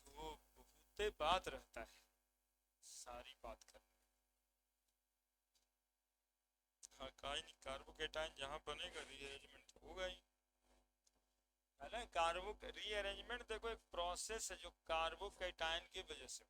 वो बहुत बात रहता है, सारी बात कर, हाँ काई नहीं, कार्बोकेटाइन जहाँ बनेगा रीअरेंजमेंट होगा ही, है ना। कार्बो रीअरेंजमेंट देखो एक प्रोसेस है जो कार्बोकेटाइन की वजह से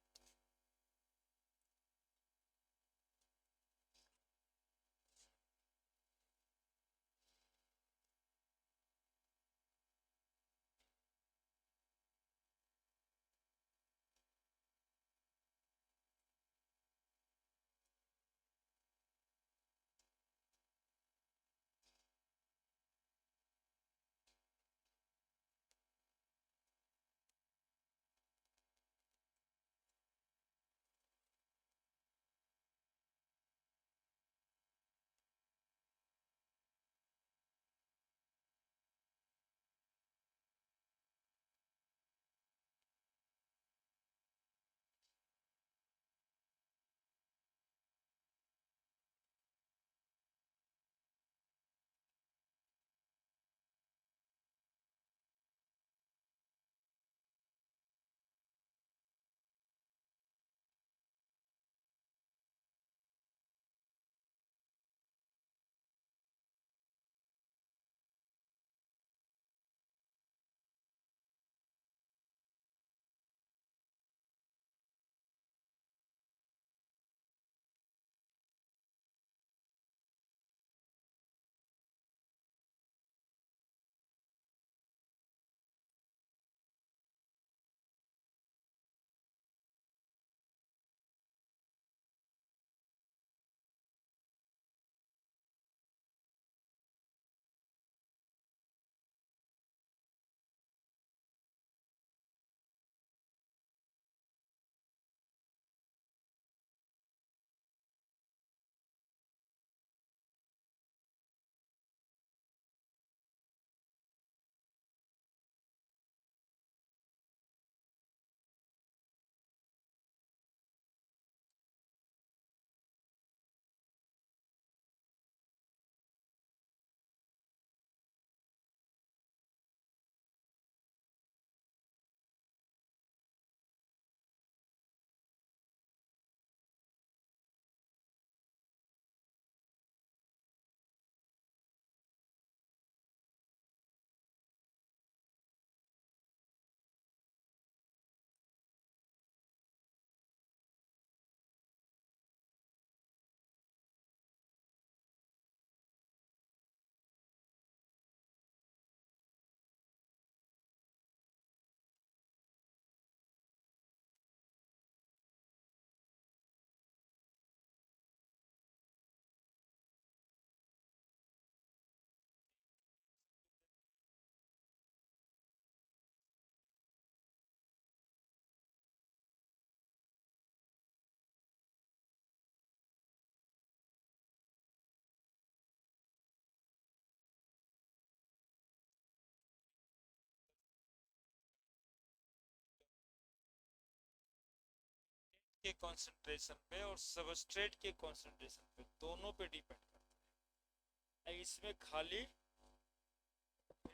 के कॉन्सेंट्रेशन पे और सबस्ट्रेट के कॉन्सेंट्रेशन पे, दोनों पे डिपेंड करता है। इसमें खाली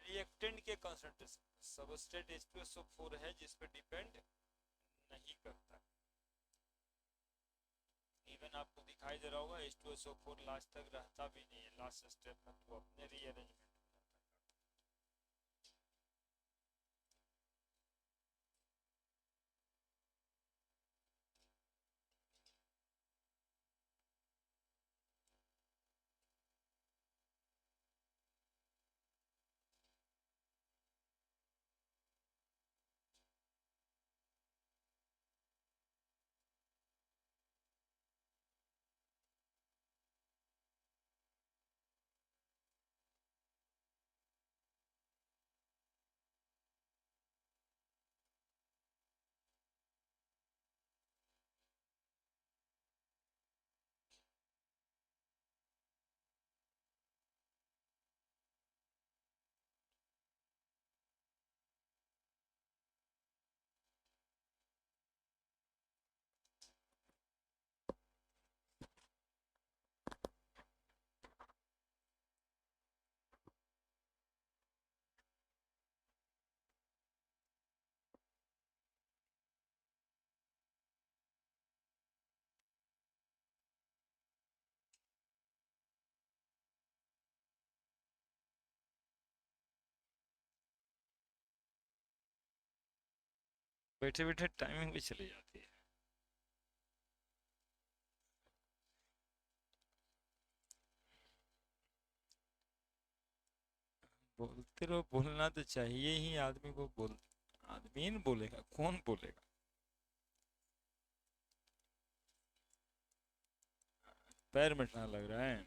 रिएक्टेंट के कॉन्सेंट्रेशन, सबस्ट्रेट H2SO4 है जिस पे डिपेंड नहीं करता। इवन आपको दिखाई दे रहा होगा H2SO4 लास्ट तक रहता भी नहीं है, लास्ट स्टेप में तो अपने रीअरेंजमेंट। बैठे बैठे टाइमिंग भी चली जाती है। बोलते रहो, बोलना तो चाहिए ही आदमी को। बोल आदमी नहीं बोलेगा, कौन बोलेगा? पैर मिटना लग रहा है।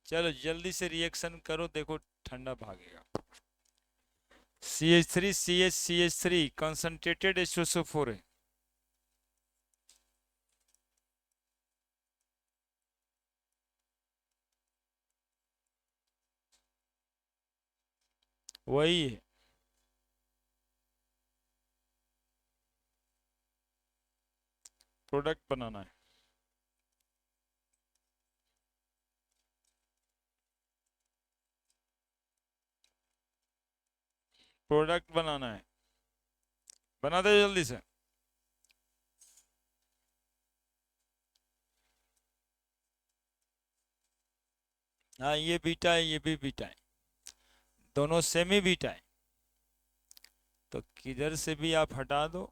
चलो जल्दी से रिएक्शन करो, देखो ठंडा भागेगा। CH3 CH कंसंट्रेटेड H2SO4 है। वही है। प्रोडक्ट बनाना है। प्रोडक्ट बनाना है, बना दे जल्दी से। हाँ ये बीटा है, ये भी बीटा है, दोनों सेमी बीटा है, तो किधर से भी आप हटा दो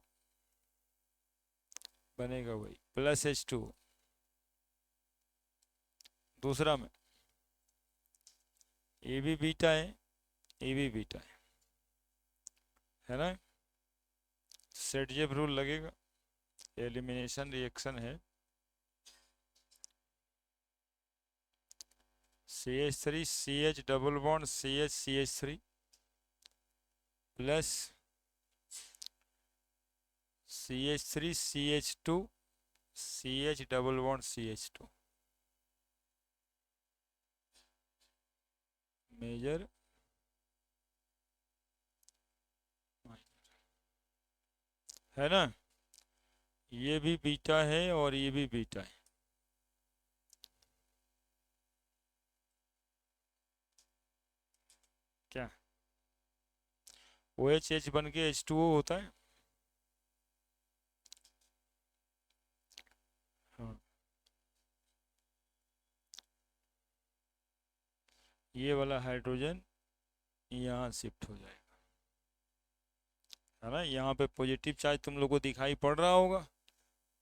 बनेगा वही प्लस H2। दूसरा में ये भी बीटा है, ये भी बीटा है ना। सेटजेप रूल लगेगा, एलिमिनेशन रिएक्शन है। CH3 CH double bond CH3 plus CH3 CH2 CH double bond CH2 major है ना। ये भी बीटा है और ये भी बीटा है। क्या OH बन के H2O होता है। हाँ ये वाला हाइड्रोजन यहाँ शिफ्ट हो जाएगा, है ना। यहाँ पे पॉजिटिव चार्ज तुम लोग को दिखाई पड़ रहा होगा।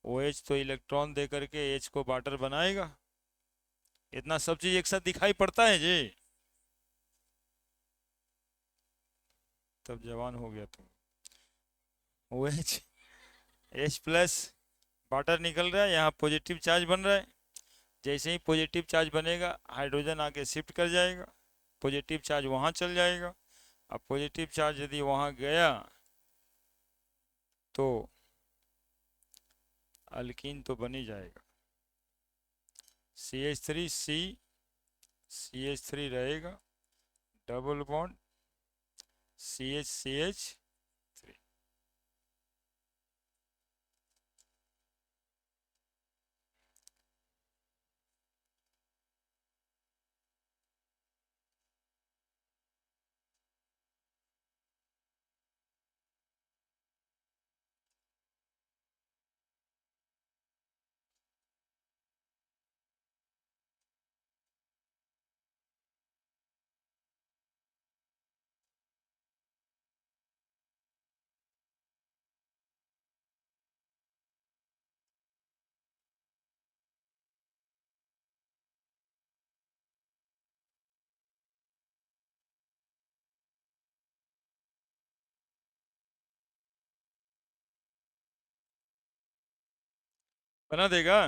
OH तो इलेक्ट्रॉन दे करके H को वाटर बनाएगा। इतना सब चीज एक साथ दिखाई पड़ता है जी, तब जवान हो गया तुम। OH H प्लस वाटर निकल रहा है, यहाँ पॉजिटिव चार्ज बन रहा है। जैसे ही पॉजिटिव चार्ज बनेगा हाइड्रोजन आके शिफ्ट कर जाएगा, पॉजिटिव चार्ज वहाँ चल जाएगा। अब पॉजिटिव चार्ज यदि वहाँ गया तो अल्कीन तो बन ही जाएगा। CH3 CH3 रहेगा, डबल बॉन्ड CH बना देगा।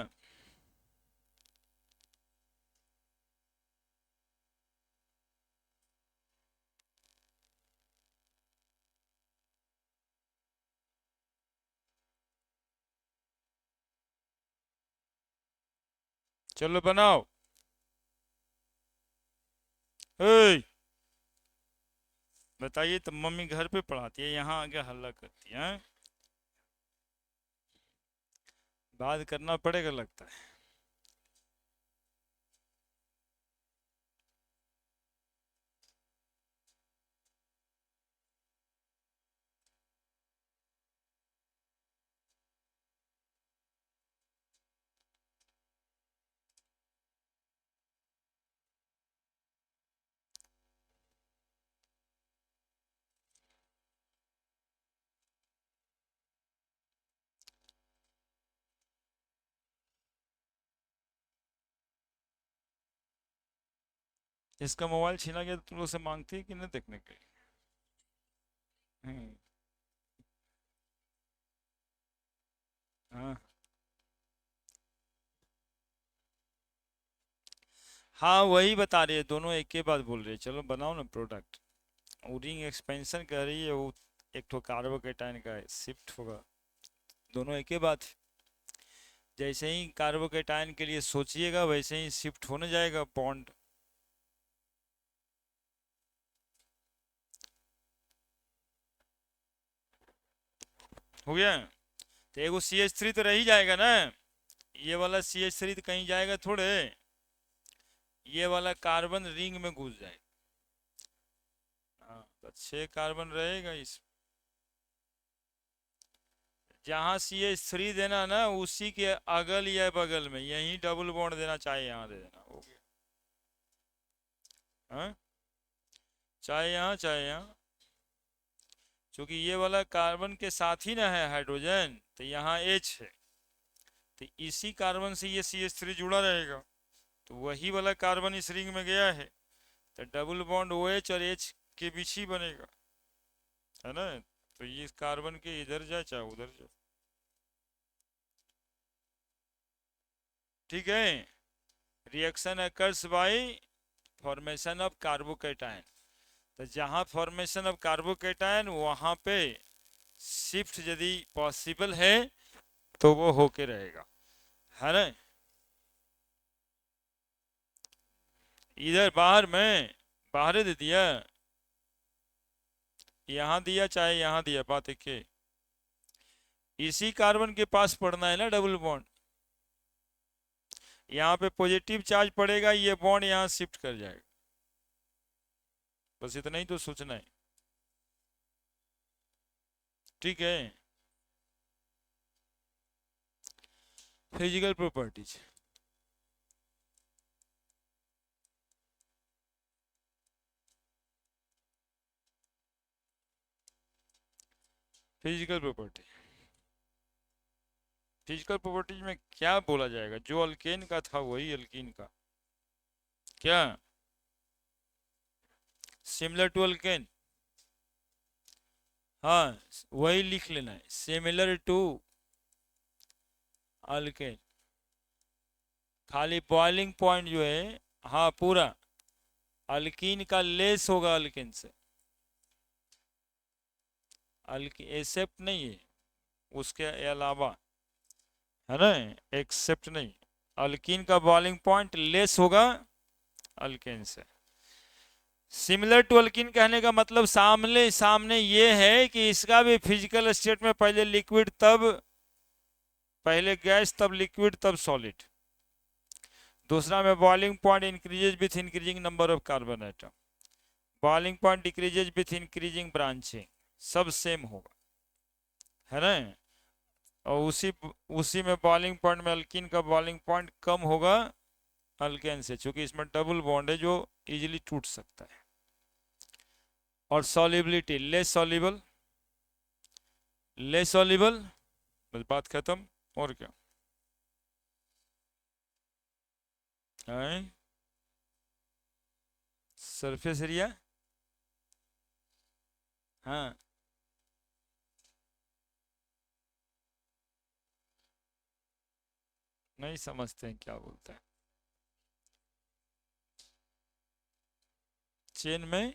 चलो बनाओ। ए, बताइए तो मम्मी घर पे पढ़ाती है, यहाँ आके हल्ला करती है। बात करना पड़ेगा लगता है। इसका मोबाइल छीना गया तो तुम लोग से मांगती है कि नहीं देखने के लिए? हम्म, हाँ। हाँ वही बता रही है, दोनों एक ही बात बोल रही है। चलो बनाओ ना प्रोडक्ट। रिंग एक्सपेंशन कर रही है वो, एक ठो कार्बोकेटाइन का शिफ्ट होगा। दोनों एक ही बात है। जैसे ही कार्बोकेटाइन के लिए सोचिएगा वैसे ही शिफ्ट होने जाएगा बॉन्ड। हो गया। तो एगो CH3 तो रह ही जाएगा ना। ये वाला CH3 तो कहीं जाएगा थोड़े। ये वाला कार्बन रिंग में घुस जाएगा। हाँ तो 6 कार्बन रहेगा इस। जहाँ CH3 देना ना उसी के अगल या बगल में यही डबल बॉन्ड देना, चाहे यहाँ दे देना, हो गया। हाँ, चाहे यहाँ चाहे यहाँ। क्योंकि ये वाला कार्बन के साथ ही ना है हाइड्रोजन, तो यहाँ H है। तो इसी कार्बन से ये CH3 जुड़ा रहेगा। तो वही वाला कार्बन इस रिंग में गया है, तो डबल बॉन्ड OH और H के बीच ही बनेगा, है ना। तो ये कार्बन के इधर जाए चाहे उधर जाए, ठीक है। Reaction occurs by formation of carbocation. तो जहाँ फॉर्मेशन ऑफ कार्बोकेटाइन वहाँ पे शिफ्ट यदि पॉसिबल है तो वो होके रहेगा, है ना। इधर बाहर में, बाहर दे दिया, यहाँ दिया चाहे यहाँ दिया, बात एक ही। इसी कार्बन के पास पड़ना है ना डबल बॉन्ड। यहाँ पे पॉजिटिव चार्ज पड़ेगा, ये बॉन्ड यहाँ शिफ्ट कर जाएगा। बस इतना ही तो सोचना है, ठीक है। Physical properties. Physical property, physical properties में क्या बोला जाएगा? जो अल्केन का था वही अल्कीन का। क्या? Similar to alkane. हाँ, वही लिख लेना है, सिमिलर टू अल्केन। खाली बॉइलिंग पॉइंट जो है, हाँ पूरा अल्कीन का लेस होगा अल्केन से। एक्सेप्ट नहीं है, उसके अलावा, है ना, एक्सेप्ट नहीं। अल्कीन का बॉइलिंग पॉइंट लेस होगा अल्केन से। सिमिलर टू अल्कीन कहने का मतलब सामने सामने ये है कि इसका भी फिजिकल स्टेट में पहले लिक्विड तब, पहले गैस तब लिक्विड तब सॉलिड। दूसरा में boiling point increases with increasing number of carbon atom, boiling point decreases with increasing branching, सब सेम होगा, है ना। और उसी में बॉइलिंग पॉइंट में अल्कीन का बॉइलिंग पॉइंट कम होगा अल्केन से, क्योंकि इसमें डबल बॉन्ड है जो इजीली टूट सकता है। और solubility less soluble, less soluble, बस बात खत्म। और क्या है? सरफेस एरिया, हाँ। नहीं समझते हैं क्या बोलते हैं। चेन में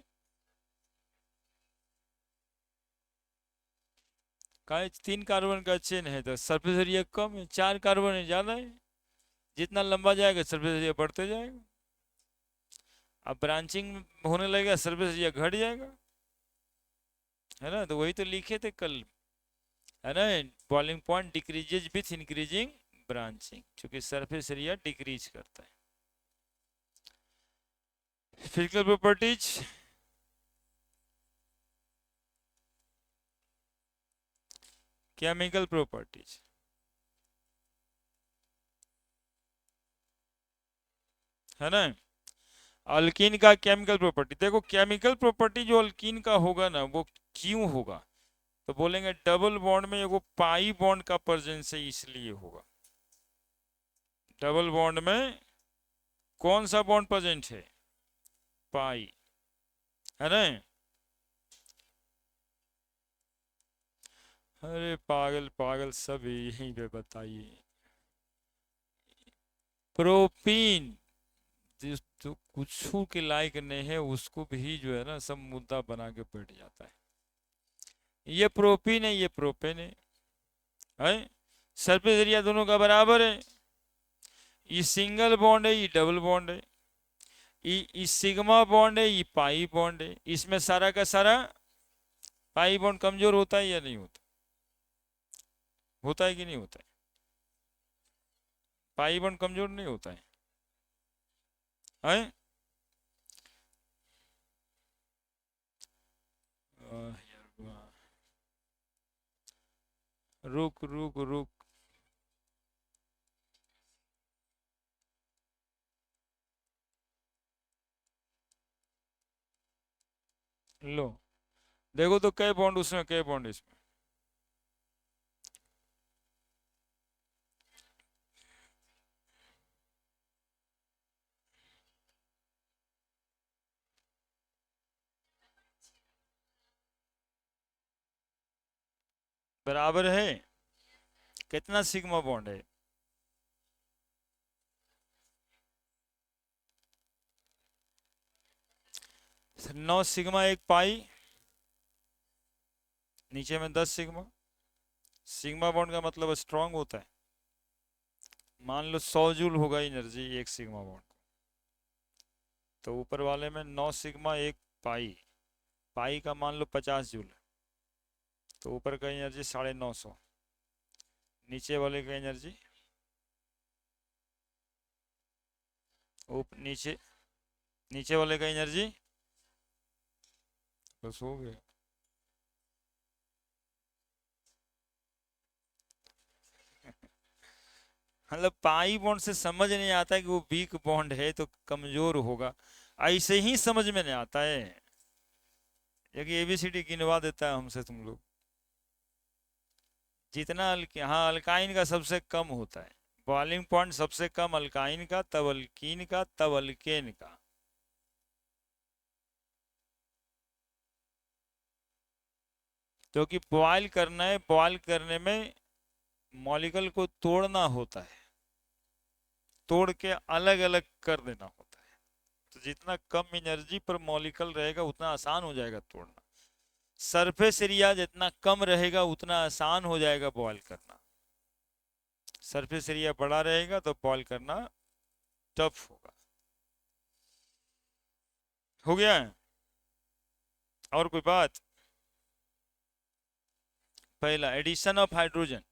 का 3 कार्बन का चेन है तो सरफेस एरिया कम है, 4 कार्बन है ज्यादा है। जितना लंबा जाएगा सरफेस एरिया बढ़ते जाएगा। अब ब्रांचिंग होने लगेगा सरफेस एरिया घट जाएगा, है ना। तो वही तो लिखे थे कल, है ना। Boiling point decreases with increasing branching, क्योंकि सरफेस एरिया डिक्रीज करता है। फिजिकल प्रॉपर्टीज, केमिकल प्रॉपर्टीज, है ना। अल्कीन का केमिकल प्रॉपर्टी देखो, केमिकल प्रॉपर्टी जो अल्कीन का होगा ना वो क्यों होगा, तो बोलेंगे डबल बॉन्ड में वो पाई बॉन्ड का प्रेजेंस है इसलिए होगा। डबल बॉन्ड में कौन सा बॉन्ड प्रेजेंट है, पाई, है ना। अरे पागल पागल सब यहीं पे बताइए। प्रोपीन जो कुछ के लायक नहीं है उसको भी जो है ना सब मुद्दा बना के बैठ जाता है। ये प्रोपीन है, ये प्रोपेन है। सरफेस एरिया दोनों का बराबर है। ये सिंगल बॉन्ड है, ये डबल बॉन्ड है। ये सिग्मा बॉन्ड है, ये पाई बॉन्ड है। इसमें सारा का सारा पाई बॉन्ड कमजोर होता है या नहीं होता, होता है कि नहीं होता है। पाई बॉन्ड कमजोर नहीं होता है? यार रुक रुक रुक, लो देखो तो कै बॉन्ड उसमें, कै बॉन्ड इसमें। बराबर है। कितना सिग्मा बॉन्ड है, 9 सिग्मा 1 पाई, नीचे में 10 सिग्मा। सिग्मा बॉन्ड का मतलब स्ट्रांग होता है। मान लो 100 जूल होगा एनर्जी एक सिग्मा बॉन्ड, तो ऊपर वाले में 9 सिग्मा 1 पाई, पाई का मान लो 50 जूल, तो ऊपर का एनर्जी 950, नीचे वाले का एनर्जी नीचे नीचे वाले का एनर्जी बस हो गया। मतलब पाई बॉन्ड से समझ नहीं आता कि वो वीक बॉन्ड है तो कमजोर होगा, ऐसे ही समझ में नहीं आता है। एक एबीसीडी गिनवा देता है हमसे तुम लोग। जितना हाँ अल्काइन का सबसे कम होता है, बॉइलिंग पॉइंट सबसे कम अल्काइन का, तब अल्कीन का, तब अल्केन का। क्योंकि बॉयल करना है, बॉयल करने में मॉलिक्यूल को तोड़ना होता है, तोड़ के अलग अलग कर देना होता है। तो जितना कम एनर्जी पर मॉलिक्यूल रहेगा उतना आसान हो जाएगा तोड़ना। सरफेस एरिया जितना कम रहेगा उतना आसान हो जाएगा बॉयल करना। सरफेस एरिया बड़ा रहेगा तो बॉयल करना टफ होगा। हो गया है? और कोई बात? पहला एडिशन ऑफ हाइड्रोजन,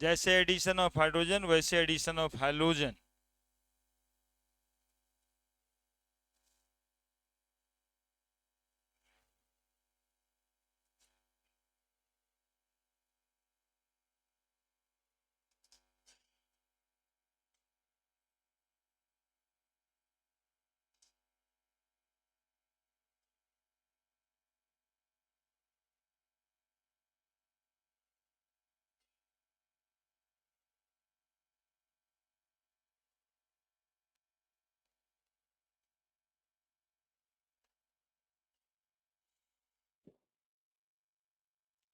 जैसे एडिशन ऑफ हाइड्रोजन वैसे एडिशन ऑफ हैलोजन।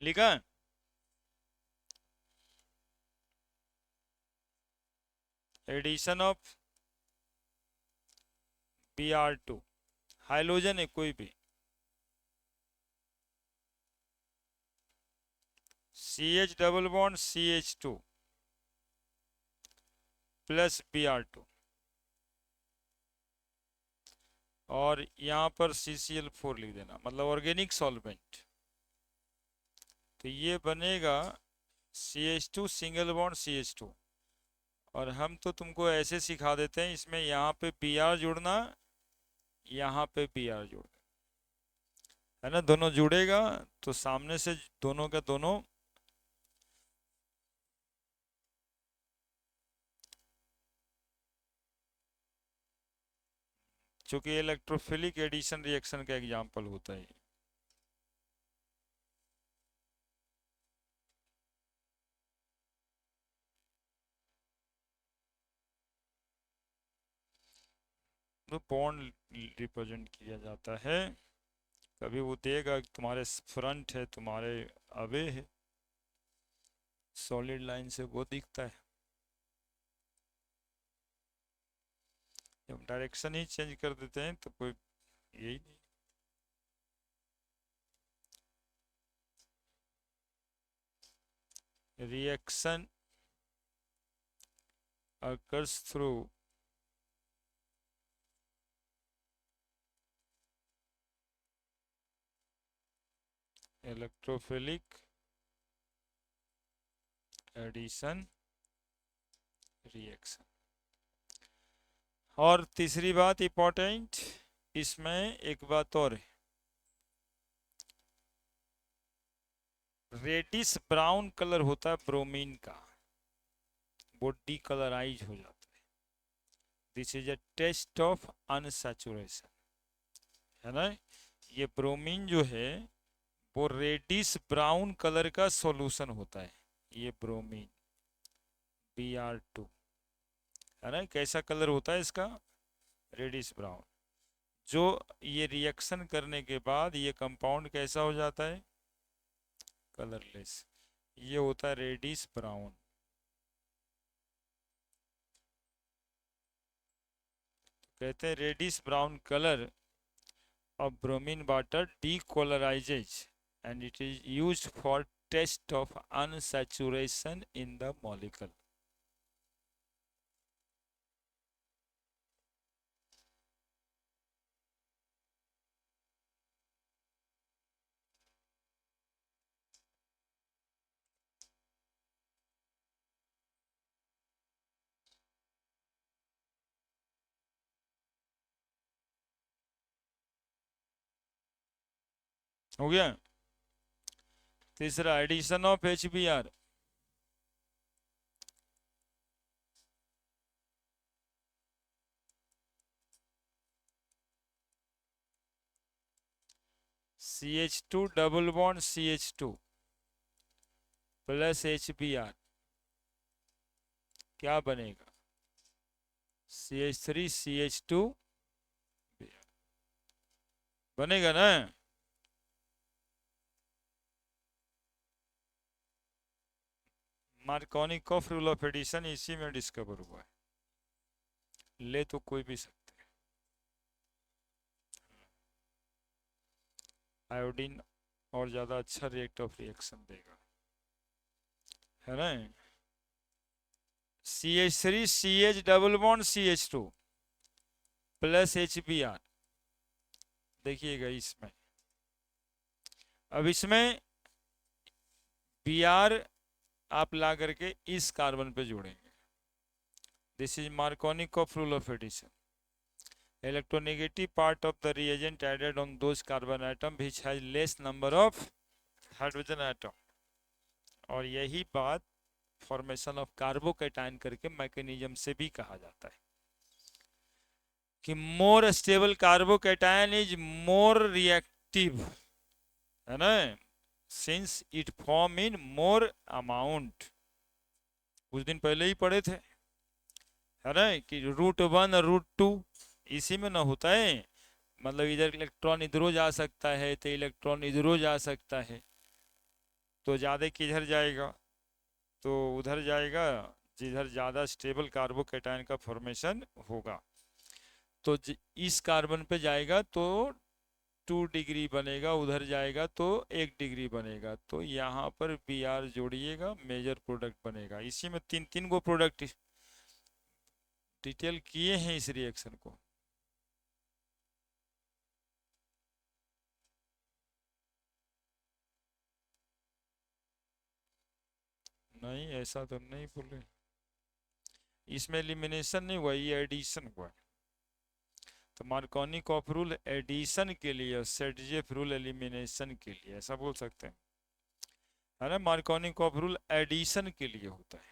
लिखा? एडिशन ऑफ Br2, हाइड्रोजन है कोई भी, CH double bond CH2 plus Br2, और यहाँ पर CCl4 लिख देना, मतलब ऑर्गेनिक सॉल्वेंट। तो ये बनेगा CH2 सिंगल बॉन्ड CH2, और हम तो तुमको ऐसे सिखा देते हैं, इसमें यहाँ पे Br जुड़ना, यहाँ पे Br जुड़ना, है ना, दोनों जुड़ेगा तो सामने से दोनों का दोनों चूंकि इलेक्ट्रोफिलिक एडिशन रिएक्शन का एग्जाम्पल होता है। तो बॉन्ड रिप्रेजेंट किया जाता है, कभी वो देगा कि तुम्हारे फ्रंट है, तुम्हारे अवे है, सॉलिड लाइन से वो दिखता है। जब डायरेक्शन ही चेंज कर देते हैं तो कोई यही नहीं। Reaction occurs through electrophilic addition reaction. और तीसरी बात इंपॉर्टेंट, इसमें एक बात और है, रेडिश ब्राउन कलर होता है ब्रोमीन का, वो डीकलराइज हो जाता है। This is a test of unsaturation, है ना। ये ब्रोमीन जो है वो रेडिश ब्राउन कलर का सॉल्यूशन होता है, ये ब्रोमीन Br2, है ना। कैसा कलर होता है इसका? Reddish brown. जो ये रिएक्शन करने के बाद ये कंपाउंड कैसा हो जाता है? कलरलेस। ये होता है रेडिश ब्राउन। कहते हैं reddish brown colour of bromine water decolorizes and it is used for test of unsaturation in the molecule. हो गया। तीसरा addition of HBr, CH2 double bond CH2 plus HBr, क्या बनेगा? CH3 CH2 बनेगा ना। Markovnikov rule of addition इसी में discover हुआ है, ले तो कोई भी सकते हैं। आयोडीन और ज्यादा अच्छा रिएक्ट ऑफ रिएक्शन देगा, है ना। CH3 CH double bond CH2 plus HBr, देखिएगा इसमें, अब इसमें Br आप ला करके इस कार्बन पे जोड़ेंगे। This is Markovnikov rule of addition. Electronegative part of the reagent added on those carbon atom which has less number of hydrogen atom. और यही बात फॉर्मेशन ऑफ कार्बोकैटायन करके मैकेनिज्म से भी कहा जाता है कि more stable carbocation is more reactive, है ना, since it form in more amount. कुछ दिन पहले ही पढ़े थे, है ना, कि √1 और √2 इसी में ना होता है, मतलब इधर इलेक्ट्रॉन इधरो जा सकता है तो इलेक्ट्रॉन इधरो जा सकता है, तो ज़्यादा किधर जाएगा, तो उधर जाएगा जिधर ज़्यादा स्टेबल कार्बोकेटायन का फॉर्मेशन होगा। तो इस कार्बन पे जाएगा तो 2 डिग्री बनेगा, उधर जाएगा तो 1 डिग्री बनेगा। तो यहाँ पर Br जोड़िएगा, मेजर प्रोडक्ट बनेगा। इसी में 3 गो प्रोडक्ट डिटेल किए हैं इस रिएक्शन को। नहीं ऐसा तो नहीं बोले, इसमें एलिमिनेशन नहीं हुआ, ये एडिशन हुआ। तो मार्कोनिकॉफ रूल एडिशन के लिए और सेटजेफ रूल एलिमिनेशन के लिए, ऐसा बोल सकते हैं। अरे मार्कोनिकॉफ रूल एडिशन के लिए होता है।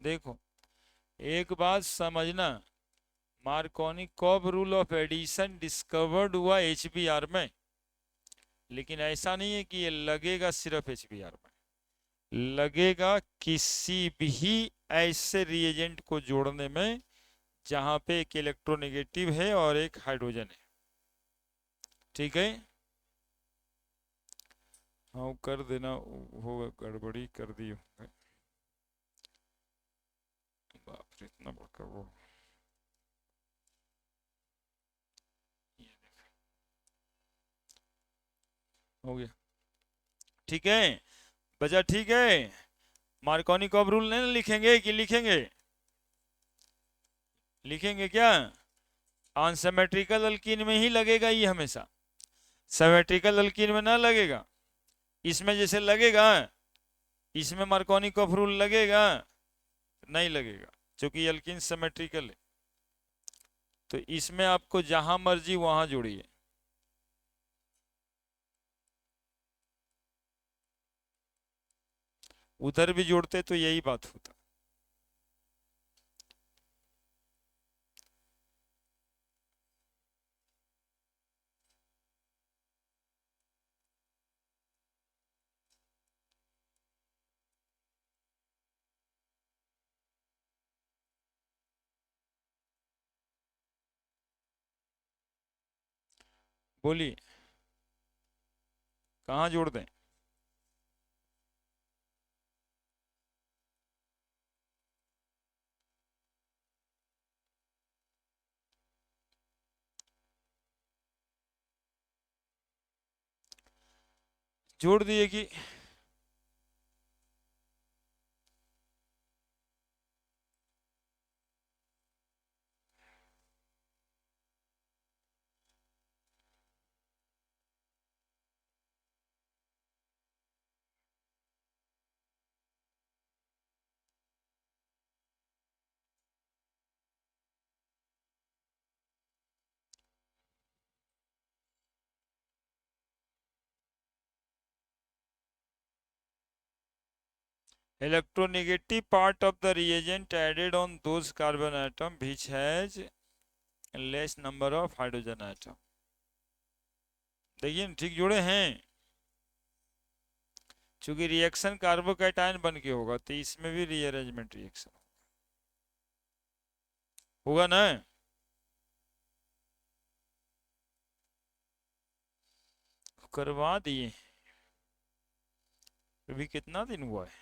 देखो एक बात समझना, Markovnikov rule of addition discovered हुआ HBr में, लेकिन ऐसा नहीं है कि ये लगेगा सिर्फ HBr में, लगेगा किसी भी ऐसे रिएजेंट को जोड़ने में जहां पे एक इलेक्ट्रोनेगेटिव है और एक हाइड्रोजन है। ठीक है, हाँ कर देना, होगा गड़बड़ी कर दी होगा। बाप रे इतना बड़का वो, हो गया। ठीक है, बचा ठीक है। मार्कोनिकॉफ रूल नहीं लिखेंगे कि लिखेंगे, लिखेंगे क्या? अनसिमेट्रिकल अल्कीन में ही लगेगा ये हमेशा, सिमेट्रिकल अल्कीन में ना लगेगा। इसमें जैसे लगेगा, इसमें मार्कोनिकॉफ रूल लगेगा? नहीं लगेगा, क्योंकि अल्कीन सिमेट्रिकल है। तो इसमें आपको जहां मर्जी वहां जोड़िए। उधर भी जोड़ते तो यही बात होता। बोलिए कहाँ जोड़ दें? जोड़ दिए कि electronegative part of the reagent added on those carbon atom which has less number of hydrogen atom। देखिए ठीक जोड़े हैं, चूंकि रिएक्शन कार्बोकैटायन बन के होगा तो इसमें भी रीअरेंजमेंट रिएक्शन होगा ना। करवा दिए, अभी कितना दिन हुआ है,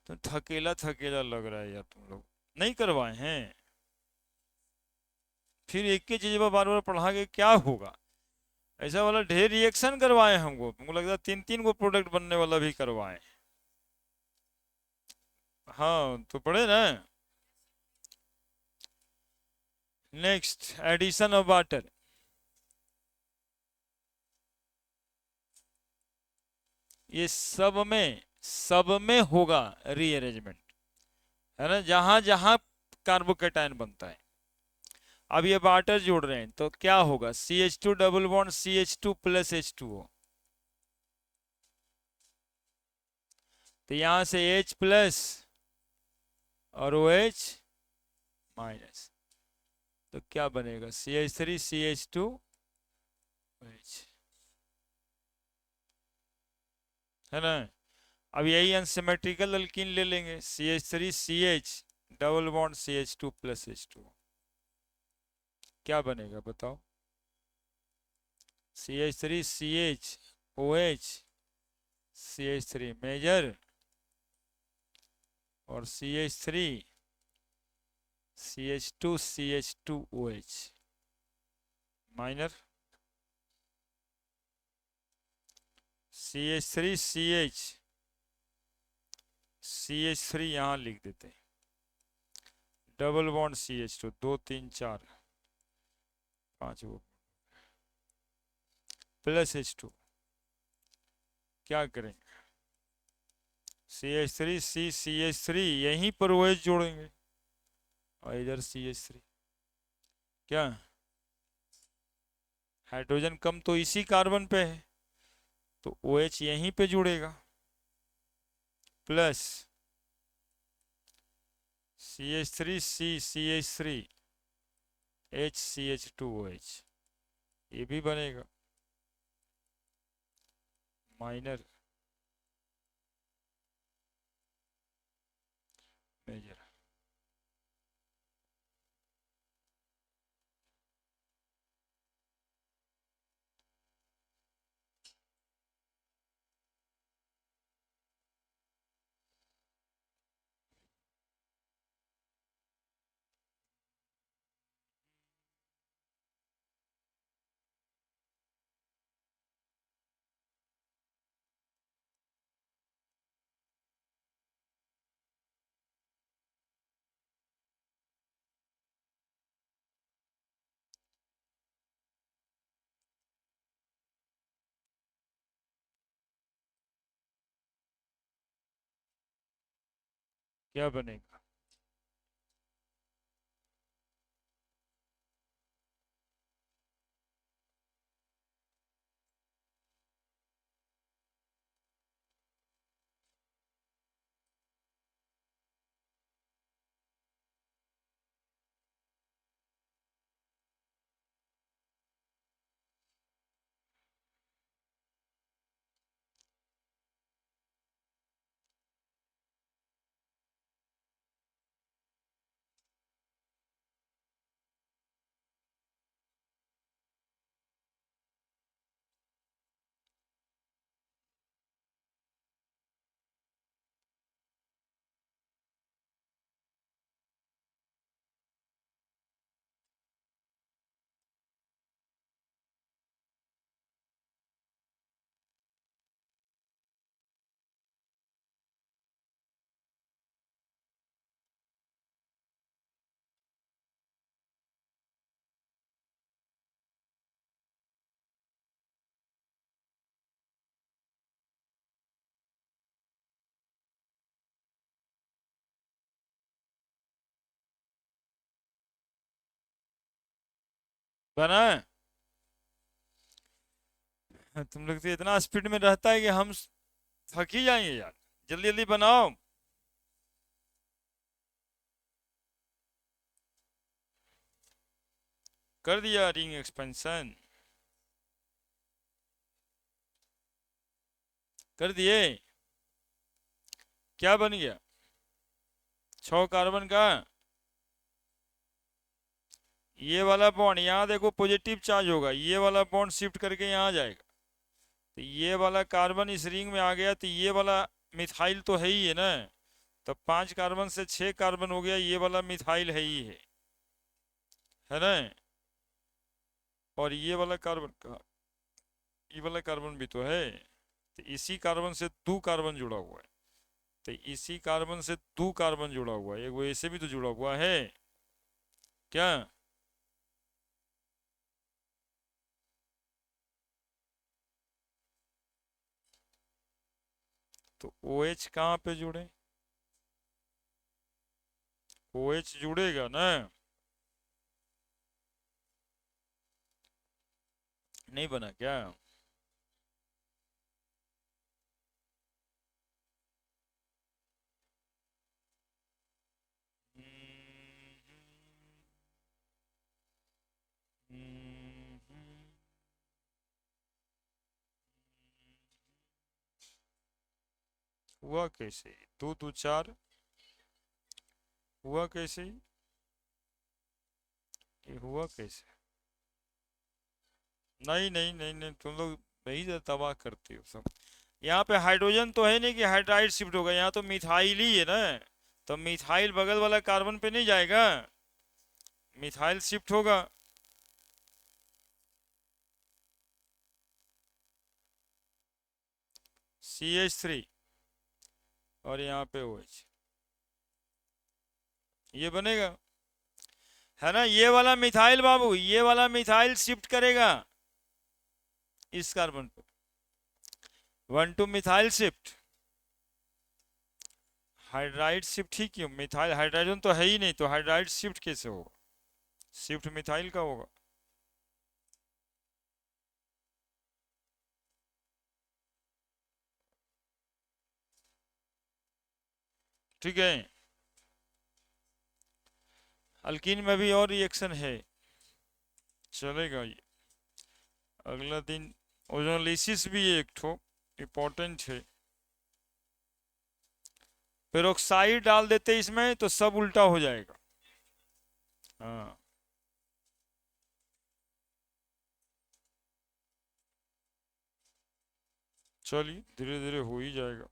तो थकेला थकेला लग रहा है यार, तुम लोग नहीं करवाए हैं। फिर एक ही चीज पर बार बार पढ़ा के क्या होगा? ऐसा वाला ढेर रिएक्शन करवाए हमको, हमको लगता है 3 गो प्रोडक्ट बनने वाला भी करवाए। हाँ तो पढ़े ना। नेक्स्ट एडिशन ऑफ वाटर, ये सब में होगा रीअरेंजमेंट, है ना, जहां जहां कार्बोकेटायन बनता है। अब ये वाटर जोड़ रहे हैं तो क्या होगा, CH2 double bond CH2 plus H2O, तो यहां से H प्लस और OH माइनस, तो क्या बनेगा CH3 CH2 OH, है ना। अब यही अनसिमेट्रिकल अल्कीन ले लेंगे, CH3 CH double bond CH2 plus H2, क्या बनेगा बताओ? CH3 CH OH CH3 major और CH3 CH2 CH2OH minor. CH3 CH3 यहाँ लिख देते हैं, डबल बॉन्ड CH2 2 3 4 5 वो प्लस H2, क्या करेंगे? CH3 CH3 यहीं पर OH जोड़ेंगे और इधर CH3, क्या हाइड्रोजन कम तो इसी कार्बन पे है तो OH यहीं पे जुड़ेगा, प्लस CH3 CH3 HCH2OH ये भी बनेगा, माइनर मेजर। क्या बनेगा? बना है? तुम लोग तो इतना स्पीड में रहता है कि हम थक ही जाएंगे यार, जल्दी जल्दी बनाओ। कर दिया रिंग एक्सपेंशन, कर दिए, क्या बन गया? 6 कार्बन का ये वाला बॉन्ड यहाँ देखो पॉजिटिव चार्ज होगा, ये वाला बॉन्ड शिफ्ट करके यहाँ आ जाएगा, तो ये वाला कार्बन इस रिंग में आ गया, तो ये वाला मिथाइल तो है ही है ना, तो 5 कार्बन से 6 कार्बन हो गया, ये वाला मिथाइल है ही है ना? और ये वाला कार्बन का, ये वाला कार्बन भी तो है, तो इसी कार्बन से 2 कार्बन जुड़ा हुआ है, तो इसी कार्बन से 2 कार्बन जुड़ा हुआ है, एक वो ऐसे भी तो जुड़ा हुआ है, क्या? तो OH कहाँ पे जुड़े? OH जुड़ेगा ना, नहीं बना क्या? हुआ कैसे? 2 2 4 हुआ कैसे? ये हुआ कैसे? नहीं नहीं नहीं नहीं, तुम लोग वही तो तबाह करते हो सब। यहाँ पे हाइड्रोजन तो है नहीं कि हाइड्राइड शिफ्ट होगा, यहाँ तो मिथाइल ही है ना। तो मिथाइल बगल वाला कार्बन पे नहीं जाएगा, मिथाइल शिफ्ट होगा। CH3 और यहाँ पे OH, ये बनेगा, है ना। ये वाला मिथाइल बाबू, ये वाला मिथाइल शिफ्ट करेगा इस कार्बन पे, 1 to methyl shift. Hydride shift ही क्यों, मिथाइल हाइड्रोजन तो है ही नहीं, तो हाइड्राइड शिफ्ट कैसे होगा? शिफ्ट मिथाइल का होगा। ठीक है। अल्कीन में भी और रिएक्शन है, चलेगा ये। अगला दिन ओजोनलिसिस भी एक ठो इम्पोर्टेंट है। पेरोक्साइड डाल देते इसमें तो सब उल्टा हो जाएगा। हाँ, चलिए धीरे धीरे हो ही जाएगा।